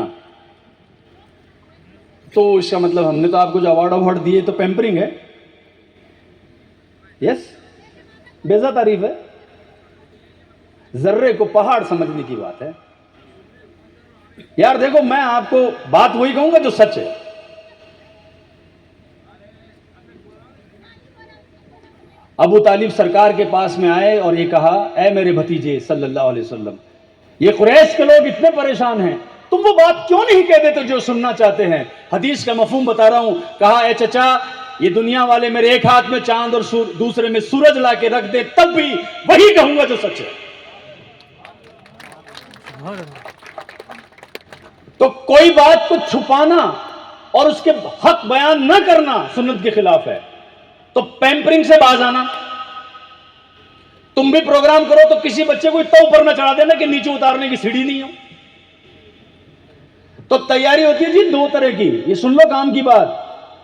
तो इसका मतलब हमने तो आपको जो अवार्ड दिए तो पैम्परिंग है। यस, बेजा तारीफ है, जर्रे को पहाड़ समझने की बात है यार। देखो मैं आपको बात वही कहूंगा जो सच है। अबू तालिब सरकार के पास में आए और ये कहा, ऐ मेरे भतीजे सल्लल्लाहु अलैहि वसल्लम, ये कुरैश के लोग इतने परेशान हैं, तुम वो बात क्यों नहीं कह देते जो सुनना चाहते हैं? हदीस का मफहूम बता रहा हूं। कहा, ऐ चचा, ये दुनिया वाले मेरे एक हाथ में चांद और दूसरे में सूरज ला के रख दे, तब भी वही कहूंगा जो सच है। तो कोई बात को छुपाना और उसके हक बयान न करना सुन्नत के खिलाफ है। तो पैम्परिंग से बाज आना। तुम भी प्रोग्राम करो तो किसी बच्चे को इतना ऊपर न चढ़ा देना कि नीचे उतारने की सीढ़ी नहीं हो। तो तैयारी होती है जी दो तरह की, ये सुन लो काम की बात।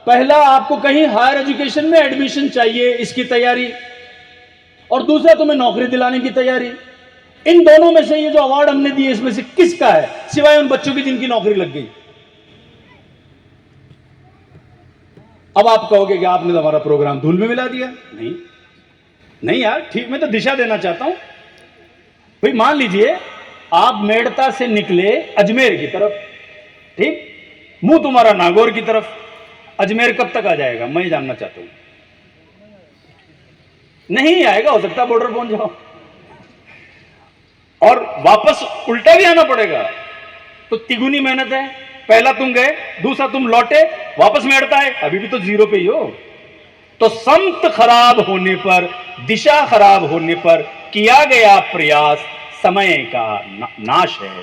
पहला, आपको कहीं हायर एजुकेशन में एडमिशन चाहिए, इसकी तैयारी, और दूसरा तुम्हें नौकरी दिलाने की तैयारी। इन दोनों में से ये जो अवार्ड हमने दिए इसमें से किसका है, सिवाय उन बच्चों की जिनकी नौकरी लग गई? अब आप कहोगे कि आपने तो हमारा प्रोग्राम धूल में मिला दिया। नहीं नहीं यार, ठीक, मैं तो दिशा देना चाहता हूं। भाई मान लीजिए आप मेड़ता से निकले अजमेर की तरफ, ठीक, मुंह तुम्हारा नागौर की तरफ, अजमेर कब तक आ जाएगा मैं जानना चाहता हूं। नहीं आएगा, हो सकता बॉर्डर पहुंच जाओ, और वापस उल्टा भी आना पड़ेगा, तो तिगुनी मेहनत है। पहला तुम गए, दूसरा तुम लौटे, वापस मेड़ता है, अभी भी तो जीरो पे ही हो। तो समत खराब होने पर, दिशा खराब होने पर किया गया प्रयास समय का नाश है।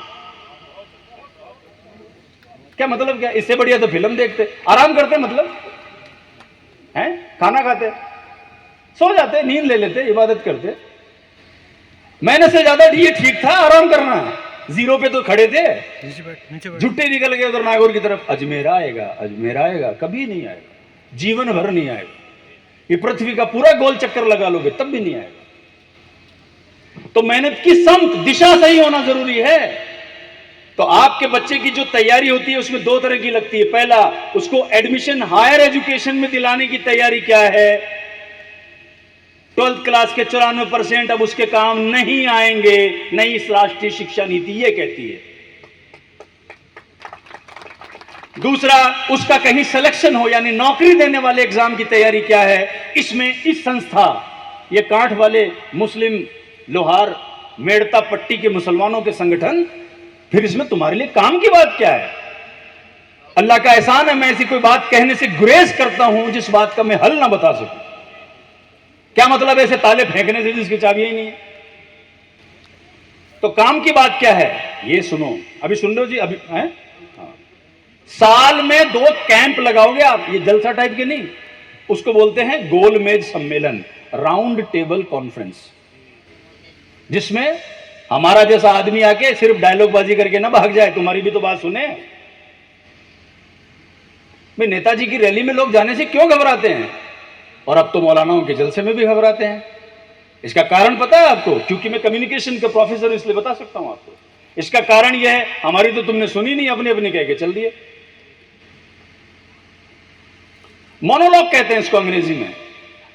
क्या मतलब? क्या इससे बढ़िया तो फिल्म देखते, आराम करते, मतलब हैं, खाना खाते, सो जाते, नींद ले लेते, इबादत करते। मैंने से ज्यादा ये ठीक था आराम करना। जीरो पे तो खड़े थे, झुट्टे निकल गए उधर नागौर की तरफ। अजमेर आएगा, अजमेर आएगा, कभी नहीं आएगा, जीवन भर नहीं आएगा। ये पृथ्वी का पूरा गोल चक्कर लगा लोगे तब भी नहीं आएगा। तो मेहनत की समत, दिशा सही होना जरूरी है। तो आपके बच्चे की जो तैयारी होती है उसमें दो तरह की लगती है। पहला, उसको एडमिशन हायर एजुकेशन में दिलाने की तैयारी क्या है? 12th क्लास के 94% अब उसके काम नहीं आएंगे, नई राष्ट्रीय शिक्षा नीति ये कहती है। दूसरा, उसका कहीं सिलेक्शन हो, यानी नौकरी देने वाले एग्जाम की तैयारी क्या है? इसमें इस संस्था, ये कांठ वाले मुस्लिम लोहार मेड़ता पट्टी के मुसलमानों के संगठन, फिर इसमें तुम्हारे लिए काम की बात क्या है? अल्लाह का एहसान है, मैं ऐसी कोई बात कहने से गुरेज करता हूं जिस बात का मैं हल ना बता सकूं। क्या मतलब ऐसे ताले फेंकने से जिसकी चाबी ही नहीं है? तो काम की बात क्या है ये सुनो। अभी सुन रहे हो जी? अभी है? हाँ। साल में 2 कैंप लगाओगे आप, ये जलसा टाइप के नहीं, उसको बोलते हैं गोल मेज सम्मेलन, राउंड टेबल कॉन्फ्रेंस, जिसमें हमारा जैसा आदमी आके सिर्फ डायलॉग बाजी करके ना भाग जाए, तुम्हारी भी तो बात सुने। भाई नेताजी की रैली में लोग जाने से क्यों घबराते हैं, और अब तो मौलानाओं के जलसे में भी घबराते हैं? इसका कारण पता है आपको? क्योंकि मैं कम्युनिकेशन का प्रोफेसर, इसलिए बता सकता हूं आपको। इसका कारण यह है, हमारी तो तुमने सुनी नहीं, अपने अपने कह के चल दिए। मोनोलॉग कहते हैं इसको अंग्रेजी में,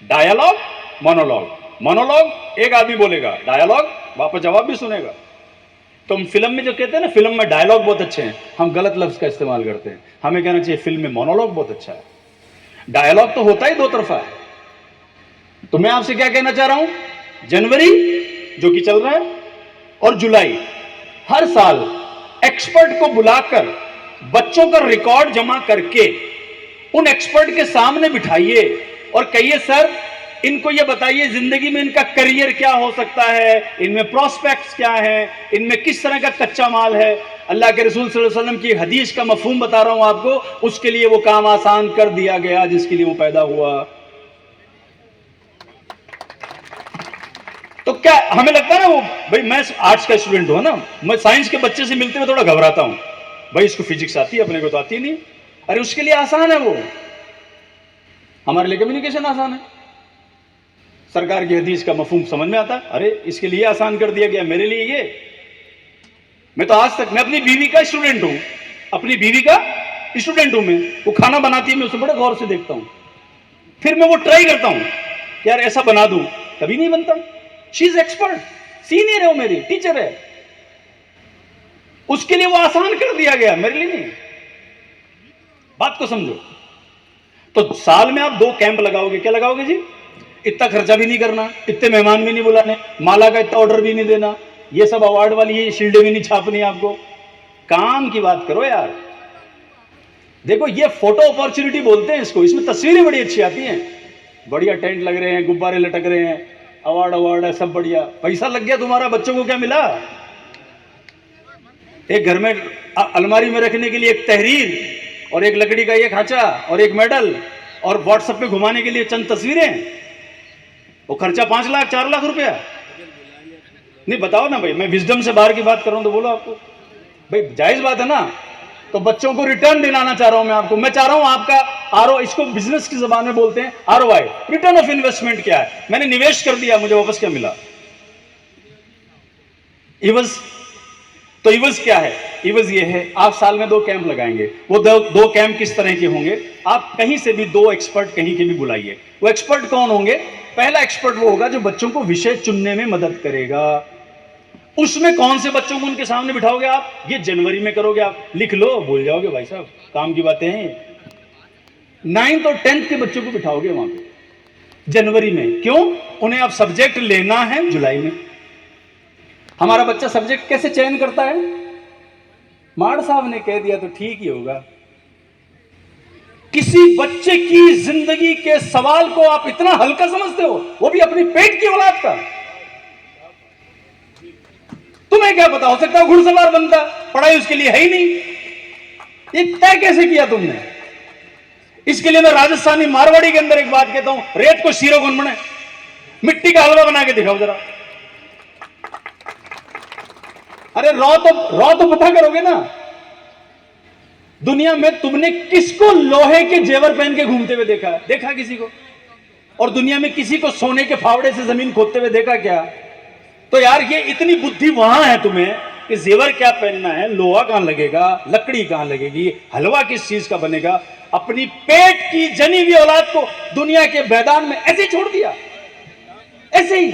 डायलॉग, मोनोलॉग। मोनोलॉग एक आदमी बोलेगा, डायलॉग वापस जवाब भी सुनेगा। तो हम फिल्म में जो कहते हैं ना, फिल्म में डायलॉग बहुत अच्छे हैं, हम गलत लफ्ज का इस्तेमाल करते हैं। हमें कहना चाहिए फिल्म में मोनोलॉग बहुत अच्छा है। डायलॉग तो होता ही दो तरफा है। तो मैं आपसे क्या कहना चाह रहा हूं, जनवरी जो कि चल रहा है और जुलाई, हर साल एक्सपर्ट को बुलाकर बच्चों का रिकॉर्ड जमा करके उन एक्सपर्ट के सामने बिठाइए और कहिए सर इनको ये बताइए जिंदगी में इनका करियर क्या हो सकता है, इनमें प्रोस्पेक्ट्स क्या है, इनमें किस तरह का कच्चा माल है। अल्लाह के रसूल सल्लल्लाहु अलैहि वसल्लम की हदीस का मफहूम बता रहा हूं आपको, उसके लिए वो काम आसान कर दिया गया जिसके लिए वो पैदा हुआ। तो क्या हमें लगता है ना, वो भाई मैं आर्ट्स का स्टूडेंट हूं ना, मैं साइंस के बच्चे से मिलते हुए थोड़ा घबराता हूं, भाई इसको फिजिक्स आती है अपने को तो आती नहीं। अरे उसके लिए आसान है, वो हमारे लिए कम्युनिकेशन आसान है, सरकार की हदीस का मफहूम समझ में आता है। अरे इसके लिए आसान कर दिया गया, मेरे लिए ये। मैं तो आज तक, मैं अपनी बीवी का स्टूडेंट हूं, अपनी बीवी का स्टूडेंट हूं मैं। वो खाना बनाती है, मैं उसे बड़े गौर से देखता हूं, फिर मैं वो ट्राई करता हूं कि यार ऐसा बना दूं, कभी नहीं बनता। शी इज एक्सपर्ट, सीनियर है वो, मेरी टीचर है, उसके लिए वो आसान कर दिया गया, मेरे लिए नहीं। बात को समझो। तो साल में आप 2 कैंप लगाओगे, क्या लगाओगे जी? इतना खर्चा भी नहीं करना, इतने मेहमान भी नहीं बुलाने, माला का इतना ऑर्डर भी नहीं देना, ये सब अवार्ड वाली ये शील्डें भी नहीं छापनी आपको। काम की बात करो यार। देखो ये फोटो अपॉर्चुनिटी बोलते हैं इसको, इसमें तस्वीरें बड़ी अच्छी आती हैं, बढ़िया टेंट लग रहे हैं, गुब्बारे लटक रहे हैं, अवार्ड है, सब बढ़िया। पैसा लग गया तुम्हारा, बच्चों को क्या मिला? एक घर में अलमारी में रखने के लिए एक तहरीर और एक लकड़ी का ये खांचा और एक मेडल और व्हाट्सएप पे घुमाने के लिए चंद तस्वीरें, वो खर्चा 5 लाख 4 लाख रुपया। नहीं बताओ ना भाई, मैं विजडम से बाहर की बात कर रहा हूं तो बोलो आपको, भाई जायज बात है ना। तो बच्चों को रिटर्न दिलाना चाह रहा हूं मैं आपको, मैं चाह रहा हूं आपका आरओ, इसको बिजनेस की जबान में बोलते हैं आरओआई, रिटर्न ऑफ इन्वेस्टमेंट क्या है। मैंने निवेश कर दिया, मुझे वापस क्या मिला? इवज। तो इवज क्या है? इवज ये है, आप साल में 2 कैंप लगाएंगे। वो 2 कैंप किस तरह के होंगे? आप कहीं से भी 2 एक्सपर्ट कहीं के भी बुलाइए। वो एक्सपर्ट कौन होंगे? पहला एक्सपर्ट वो होगा जो बच्चों को विषय चुनने में मदद करेगा। उसमें कौन से बच्चों को उनके सामने बिठाओगे आप? ये जनवरी में करोगे आप, लिख लो, भूल जाओगे भाई साहब, काम की बातें हैं। 9th और 10th के बच्चों को बिठाओगे वहां पे जनवरी में। क्यों? उन्हें आप सब्जेक्ट लेना है जुलाई में। हमारा बच्चा सब्जेक्ट कैसे चयन करता है? माड़ साहब ने कह दिया तो ठीक ही होगा। किसी बच्चे की जिंदगी के सवाल को आप इतना हल्का समझते हो, वो भी अपनी पेट की औलाद का। तुम्हें क्या पता, हो सकता है घुड़सवार बनता, पढ़ाई उसके लिए है ही नहीं। ये तय कैसे किया तुमने? इसके लिए मैं राजस्थानी मारवाड़ी के अंदर एक बात कहता हूं, रेत को शीरो कौन बने, मिट्टी का हलवा बना के दिखाओ जरा। अरे रॉ तो पता करोगे ना। दुनिया में तुमने किसको लोहे के जेवर पहन के घूमते हुए देखा है? देखा किसी को? और दुनिया में किसी को सोने के फावड़े से जमीन खोदते हुए देखा क्या? तो यार ये इतनी बुद्धि वहां है तुम्हें कि जेवर क्या पहनना है, लोहा कहां लगेगा, लकड़ी कहां लगेगी, हलवा किस चीज का बनेगा। अपनी पेट की जनी हुई औलाद को दुनिया के मैदान में ऐसे ही छोड़ दिया, ऐसे ही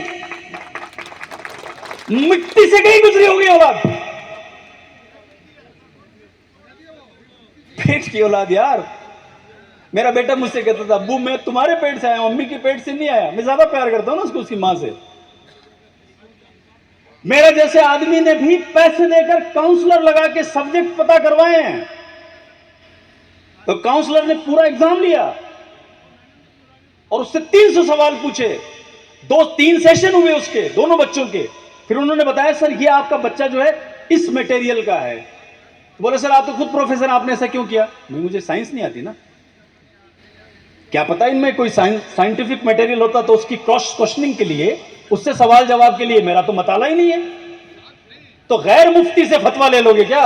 मिट्टी से कहीं गुजरी होगी औलाद, पेट की औलाद। यार मेरा बेटा मुझसे कहता था, अब्बू मैं तुम्हारे पेट से आया, मम्मी के पेट से नहीं आया। मैं ज्यादा प्यार करता हूं ना उसको, उसकी मां से। मेरे जैसे आदमी ने भी पैसे देकर काउंसलर लगा के सब्जेक्ट पता करवाए हैं। तो काउंसलर ने पूरा एग्जाम लिया और उससे 300 सवाल पूछे, 2-3 सेशन हुए उसके, दोनों बच्चों के। फिर उन्होंने बताया सर ये आपका बच्चा जो है इस मटेरियल का है। तो बोले सर आप तो खुद प्रोफेसर, आपने ऐसा क्यों किया? मुझे साइंस नहीं आती ना, क्या पता इनमें कोई साइंटिफिक मटेरियल होता तो उसकी क्रॉस क्वेश्चनिंग के लिए, उससे सवाल जवाब के लिए मेरा तो मताला ही नहीं है। तो गैर मुफ्ती से फतवा ले लोगे क्या?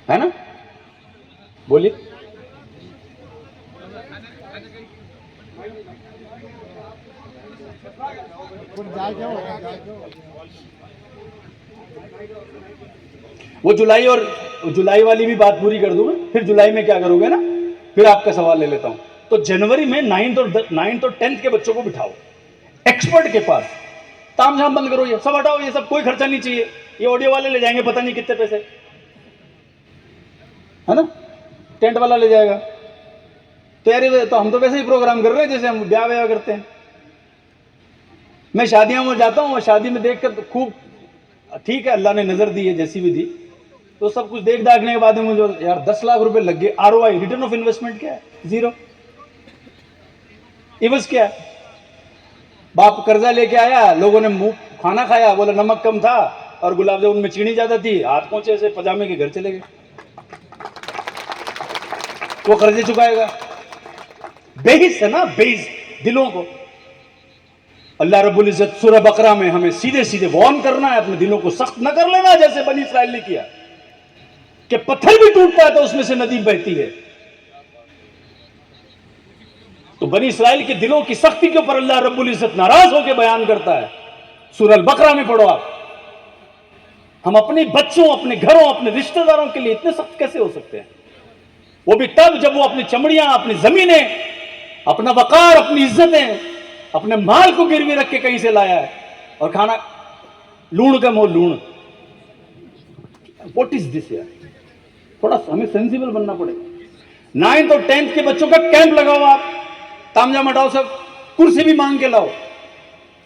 है ना? बोलिए। वो जुलाई वाली भी बात पूरी कर दूंगा, फिर जुलाई में क्या करोगे ना, फिर आपका सवाल ले लेता हूं। तो जनवरी में 9th और 10th के बच्चों को बिठाओ, एक्सपर्ट के पास। तामझाम बंद करो, ये सब हटाओ, ये सब कोई खर्चा नहीं चाहिए, ये ऑडियो वाले ले जाएंगे पता नहीं कितने पैसे, है ना, टेंट वाला ले जाएगा। तो यार तो हम तो वैसे ही प्रोग्राम कर रहे हैं जैसे हम ब्याह व्याह करते हैं। मैं शादियों में जाता हूँ और शादी में देखकर तो खूब ठीक है, अल्लाह ने नजर दी है जैसी भी दी, तो सब कुछ देख दाखने के बाद में मुझे यार 10 लाख रुपए लग गए, आरओआई रिटर्न ऑफ इन्वेस्टमेंट क्या है? जीरो। इवज क्या है? बाप कर्जा लेके आया, लोगों ने मुंह खाना खाया, बोला नमक कम था और गुलाब जामुन में चीनी ज्यादा थी, हाथ पहुंचे से पजामे के घर चले गए। वो कर्जे चुकाएगा? बेहिस है ना, बेहिस दिलों को। अल्लाह रब्बुल इज्जत सूरह बकरा में हमें सीधे सीधे वार्न करना है, अपने दिलों को सख्त न कर लेना जैसे बनी इस्राइल ने किया कि पत्थर भी टूटता है तो उसमें से नदी बहती है। तो बनी इस्राइल के दिलों की सख्ती के ऊपर अल्लाह रब्बुल इज्जत नाराज होकर बयान करता है, सूरह अल बकरा में पढ़ो आप। हम अपने बच्चों, अपने घरों, अपने रिश्तेदारों के लिए इतने सख्त कैसे हो सकते हैं? वो भी तब जब वो अपनी चमड़ियां, अपनी जमीनें, अपना वकार, अपनी इज्जतें, अपने माल को गिरवी रख के कहीं से लाया है और खाना लूण का मोह लूण। व्हाट इज दिस यार? थोड़ा हमें सेंसिबल बनना पड़ेगा। 9th और 10th के बच्चों का कैंप लगाओ आप, तामझाम हटाओ, सब कुर्सी भी मांग के लाओ।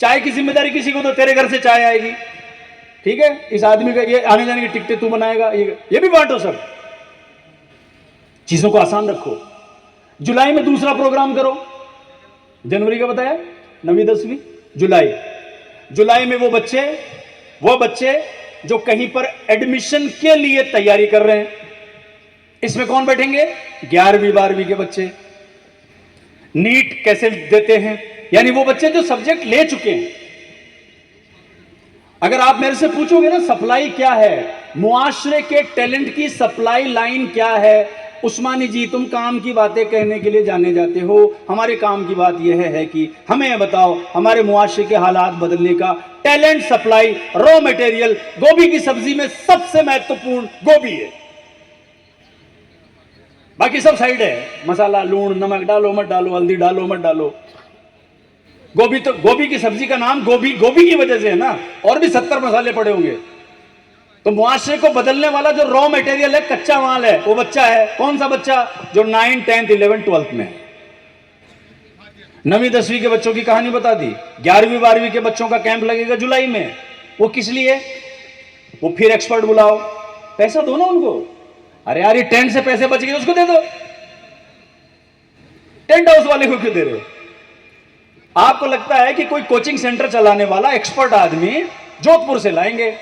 चाय की जिम्मेदारी किसी को, तो तेरे घर से चाय आएगी, ठीक है, इस आदमी का ये आने जाने की टिकटें तू बनाएगा, ये भी बांटो। सब चीजों को आसान रखो। जुलाई में दूसरा प्रोग्राम करो, जनवरी का बताया, 9वीं 10वीं, जुलाई में वो बच्चे जो कहीं पर एडमिशन के लिए तैयारी कर रहे हैं, इसमें कौन बैठेंगे? 11वीं 12वीं के बच्चे। नीट कैसे देते हैं, यानी वो बच्चे जो सब्जेक्ट ले चुके हैं। अगर आप मेरे से पूछोगे ना सप्लाई क्या है, मुआशरे के टैलेंट की सप्लाई लाइन क्या है, उस्मानी जी तुम काम की बातें कहने के लिए जाने जाते हो, हमारे काम की बात यह है कि हमें बताओ हमारे मुआशरे के हालात बदलने का टैलेंट सप्लाई, रॉ मटेरियल। गोभी की सब्जी में सबसे महत्वपूर्ण गोभी है, बाकी सब साइड है, मसाला, लूण, नमक डालो मत डालो, हल्दी डालो मत डालो। गोभी, तो गोभी की सब्जी का नाम गोभी की वजह से है ना, और भी 70 मसाले पड़े होंगे। तो मुआशरे को बदलने वाला जो रॉ मटेरियल है, कच्चा माल है, वो बच्चा है। कौन सा बच्चा? जो 9th 10th 11th 12th में है। 9वीं 10वीं के बच्चों की कहानी बता दी। 11वीं 12वीं के बच्चों का कैंप लगेगा जुलाई में। वो किस लिए? वो फिर एक्सपर्ट बुलाओ, पैसा दो ना उनको। अरे यार, ये टेंट से पैसे बच गए, उसको दे दो। टेंट हाउस वाले को क्यों दे रहे हो? आपको लगता है कि कोई कोचिंग सेंटर चलाने वाला एक्सपर्ट आदमी जोधपुर से लाएंगे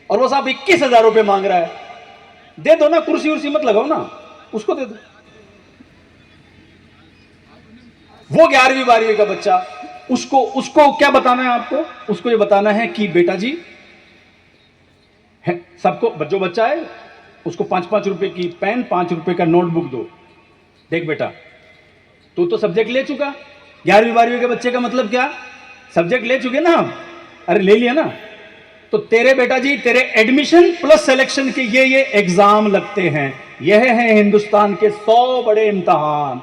और वो साहब 21,000 रुपए मांग रहा है, दे दो ना, कुर्सी उर्सी मत लगाओ ना, उसको दे दो। वो 11वीं 12वीं का बच्चा, उसको क्या बताना है आपको? उसको ये बताना है कि बेटा जी, सबको, जो बच्चा है उसको 5-5 रुपए की पेन, 5 रुपए का नोटबुक दो। देख बेटा, तू तो सब्जेक्ट ले चुका। 11वीं 12वीं के बच्चे का मतलब क्या? सब्जेक्ट ले चुके ना हम, अरे ले लिया ना, तो तेरे बेटा जी, तेरे एडमिशन प्लस सिलेक्शन के ये एग्जाम लगते हैं। यह है हिंदुस्तान के 100 बड़े इम्तिहान,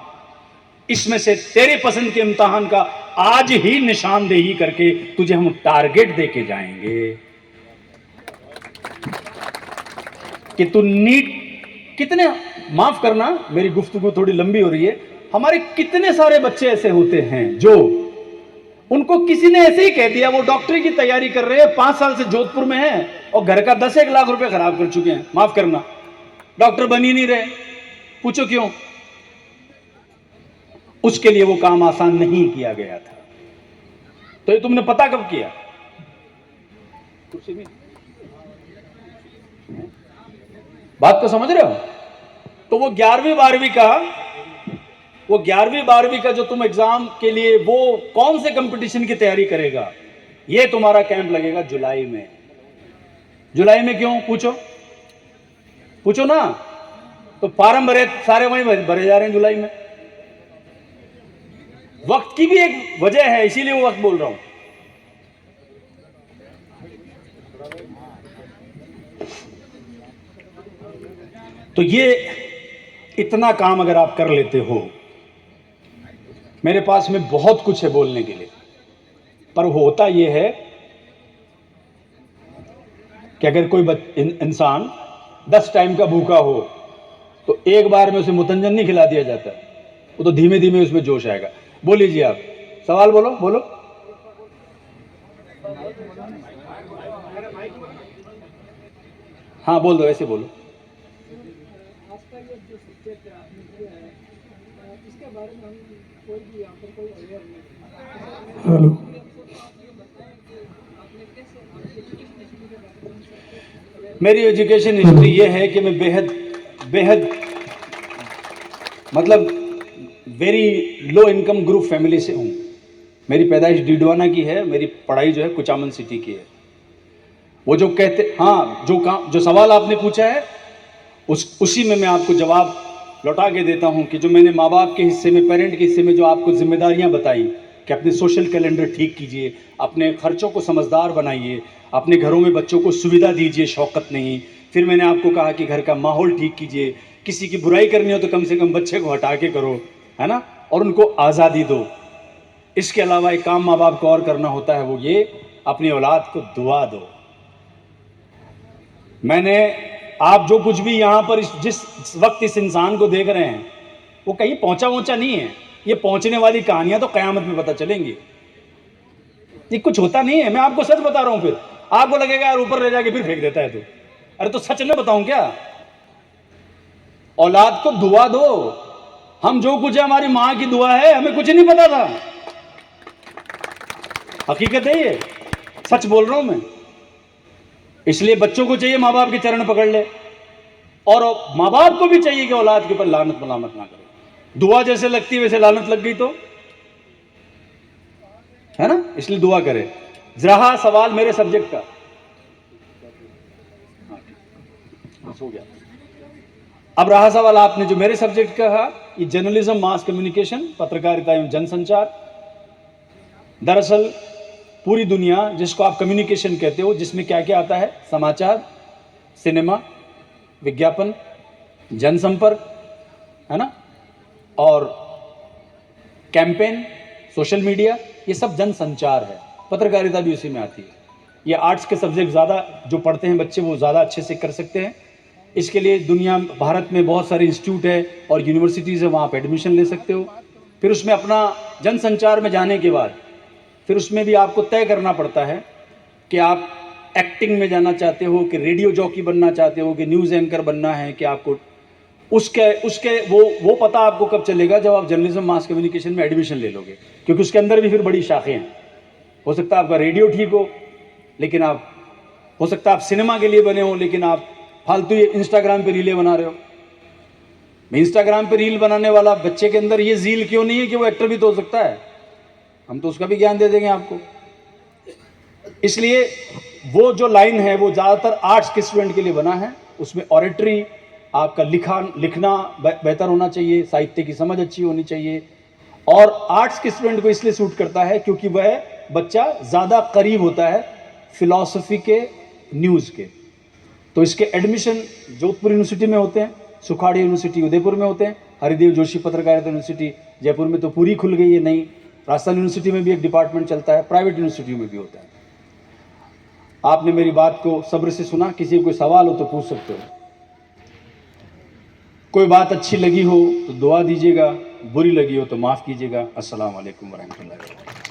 इसमें से तेरे पसंद के इम्तिहान का आज ही निशानदेही करके तुझे हम टारगेट देके जाएंगे कि तू नीट। कितने, माफ करना मेरी गुफ्तगू थोड़ी लंबी हो रही है, हमारे कितने सारे बच्चे ऐसे होते हैं जो, उनको किसी ने ऐसे ही कह दिया, वो डॉक्टरी की तैयारी कर रहे हैं, 5 साल से जोधपुर में है और घर का 10-1 लाख रुपए खराब कर चुके हैं। माफ करना, डॉक्टर बन ही नहीं रहे। पूछो क्यों? उसके लिए वो काम आसान नहीं किया गया था। तो ये तुमने पता कब किया? बात को समझ रहे हो? तो वो 11वीं 12वीं का जो तुम एग्जाम के लिए, वो कौन से कंपटीशन की तैयारी करेगा, ये तुम्हारा कैंप लगेगा जुलाई में। जुलाई में क्यों? पूछो ना। तो फॉर्म भरे, सारे वहीं भरे जा रहे हैं जुलाई में। वक्त की भी एक वजह है, इसीलिए वो वक्त बोल रहा हूं। तो ये इतना काम अगर आप कर लेते हो, मेरे पास में बहुत कुछ है बोलने के लिए। पर होता ये है कि अगर कोई इंसान 10 टाइम का भूखा हो तो एक बार में उसे मुतंजन नहीं खिला दिया जाता, वो तो धीमे धीमे उसमें जोश आएगा। बोल लीजिए आप, सवाल बोलो बोलो। हाँ बोल दो, ऐसे बोलो। आपका ये जो सब्जेक्ट आपने दिया है इसके बारे में हम कोई भी यहाँ पर कोई अवेयर नहीं। हेलो। मेरी एजुकेशन हिस्ट्री ये है कि मैं बेहद बेहद मतलब very low income group family से हूँ। मेरी पैदाइश डीडवाना की है, मेरी पढ़ाई जो है कुचामन सिटी की है। वो जो कहते, हाँ जो सवाल आपने पूछा है उसी में मैं आपको जवाब लौटा के देता हूँ कि जो मैंने माँ बाप के हिस्से में, पेरेंट के हिस्से में जो आपको जिम्मेदारियाँ बताई कि अपने सोशल कैलेंडर ठीक कीजिए, अपने खर्चों को समझदार बनाइए, अपने घरों में बच्चों को सुविधा दीजिए, शौकत नहीं। फिर मैंने आपको कहा कि घर का माहौल ठीक कीजिए, किसी की बुराई करनी हो तो कम से कम बच्चे को हटा के करो, है ना, और उनको आज़ादी दो। इसके अलावा एक काम माँ बाप को और करना होता है, वो ये, अपनी औलाद को दुआ दो। मैंने, आप जो कुछ भी यहाँ पर जिस वक्त इस इंसान को देख रहे हैं वो कहीं पहुंचा नहीं है। ये पहुंचने वाली कहानियां तो कयामत में पता चलेंगी। ये कुछ होता नहीं है, मैं आपको सच बता रहा हूं। फिर आपको लगेगा यार ऊपर ले जाके फिर फेंक देता है तो, अरे तो सच में बताऊं क्या? औलाद को दुआ दो। हम जो कुछ है हमारी मां की दुआ है, हमें कुछ नहीं पता था। हकीकत है ये, सच बोल रहा हूं मैं। इसलिए बच्चों को चाहिए माँ बाप के चरण पकड़ ले, और माँ बाप को भी चाहिए कि औलाद के ऊपर लानत मलामत ना करे। दुआ जैसे लगती है वैसे लानत लग गई तो, है ना, इसलिए दुआ करे। रहा सवाल मेरे सब्जेक्ट का, हो गया। अब रहा सवाल आपने जो मेरे सब्जेक्ट का कहा, ये जर्नलिज्म, मास कम्युनिकेशन, पत्रकारिता एवं जनसंचार। दरअसल पूरी दुनिया जिसको आप कम्युनिकेशन कहते हो, जिसमें क्या क्या आता है, समाचार, सिनेमा, विज्ञापन, जनसंपर्क, है ना, और कैंपेन, सोशल मीडिया, ये सब जनसंचार है। पत्रकारिता भी उसी में आती है। ये आर्ट्स के सब्जेक्ट ज़्यादा जो पढ़ते हैं बच्चे वो ज़्यादा अच्छे से कर सकते हैं। इसके लिए दुनिया, भारत में बहुत सारे इंस्टीट्यूट है और यूनिवर्सिटीज़ है, वहाँ पर एडमिशन ले सकते हो। फिर उसमें अपना जनसंचार में जाने के बाद फिर उसमें भी आपको तय करना पड़ता है कि आप एक्टिंग में जाना चाहते हो, कि रेडियो जॉकी बनना चाहते हो, कि न्यूज़ एंकर बनना है, कि आपको उसके वो पता आपको कब चलेगा, जब आप जर्नलिज्म मास कम्युनिकेशन में एडमिशन ले लोगे। क्योंकि उसके अंदर भी फिर बड़ी शाखें हैं। हो सकता है आपका रेडियो ठीक हो, लेकिन आप, हो सकता है आप सिनेमा के लिए बने हो, लेकिन आप फालतू ये इंस्टाग्राम पे रीलें बना रहे हो। इंस्टाग्राम पे रील बनाने वाला बच्चे के अंदर ये ज़ील क्यों नहीं है कि वो एक्टर भी तो हो सकता है? हम तो उसका भी ज्ञान दे देंगे आपको। इसलिए वो जो लाइन है वो ज़्यादातर आर्ट्स के स्टूडेंट के लिए बना है। उसमें ऑरेटरी, आपका लिखना बेहतर होना चाहिए, साहित्य की समझ अच्छी होनी चाहिए। और आर्ट्स के स्टूडेंट को इसलिए सूट करता है क्योंकि वह बच्चा ज़्यादा करीब होता है फिलॉसफी के, न्यूज़ के। तो इसके एडमिशन जोधपुर यूनिवर्सिटी में होते हैं, सुखाड़ी यूनिवर्सिटी उदयपुर में होते हैं, हरिदेव जोशी पत्रकारिता यूनिवर्सिटी जयपुर में तो पूरी खुल गई है नई, राजस्थान यूनिवर्सिटी में भी एक डिपार्टमेंट चलता है, प्राइवेट यूनिवर्सिटी में भी होता है। आपने मेरी बात को सब्र से सुना, किसी को कोई सवाल हो तो पूछ सकते हो। कोई बात अच्छी लगी हो तो दुआ दीजिएगा, बुरी लगी हो तो माफ़ कीजिएगा। अस्सलाम वालेकुम वरहमतुल्लाहि वबरकातुहू।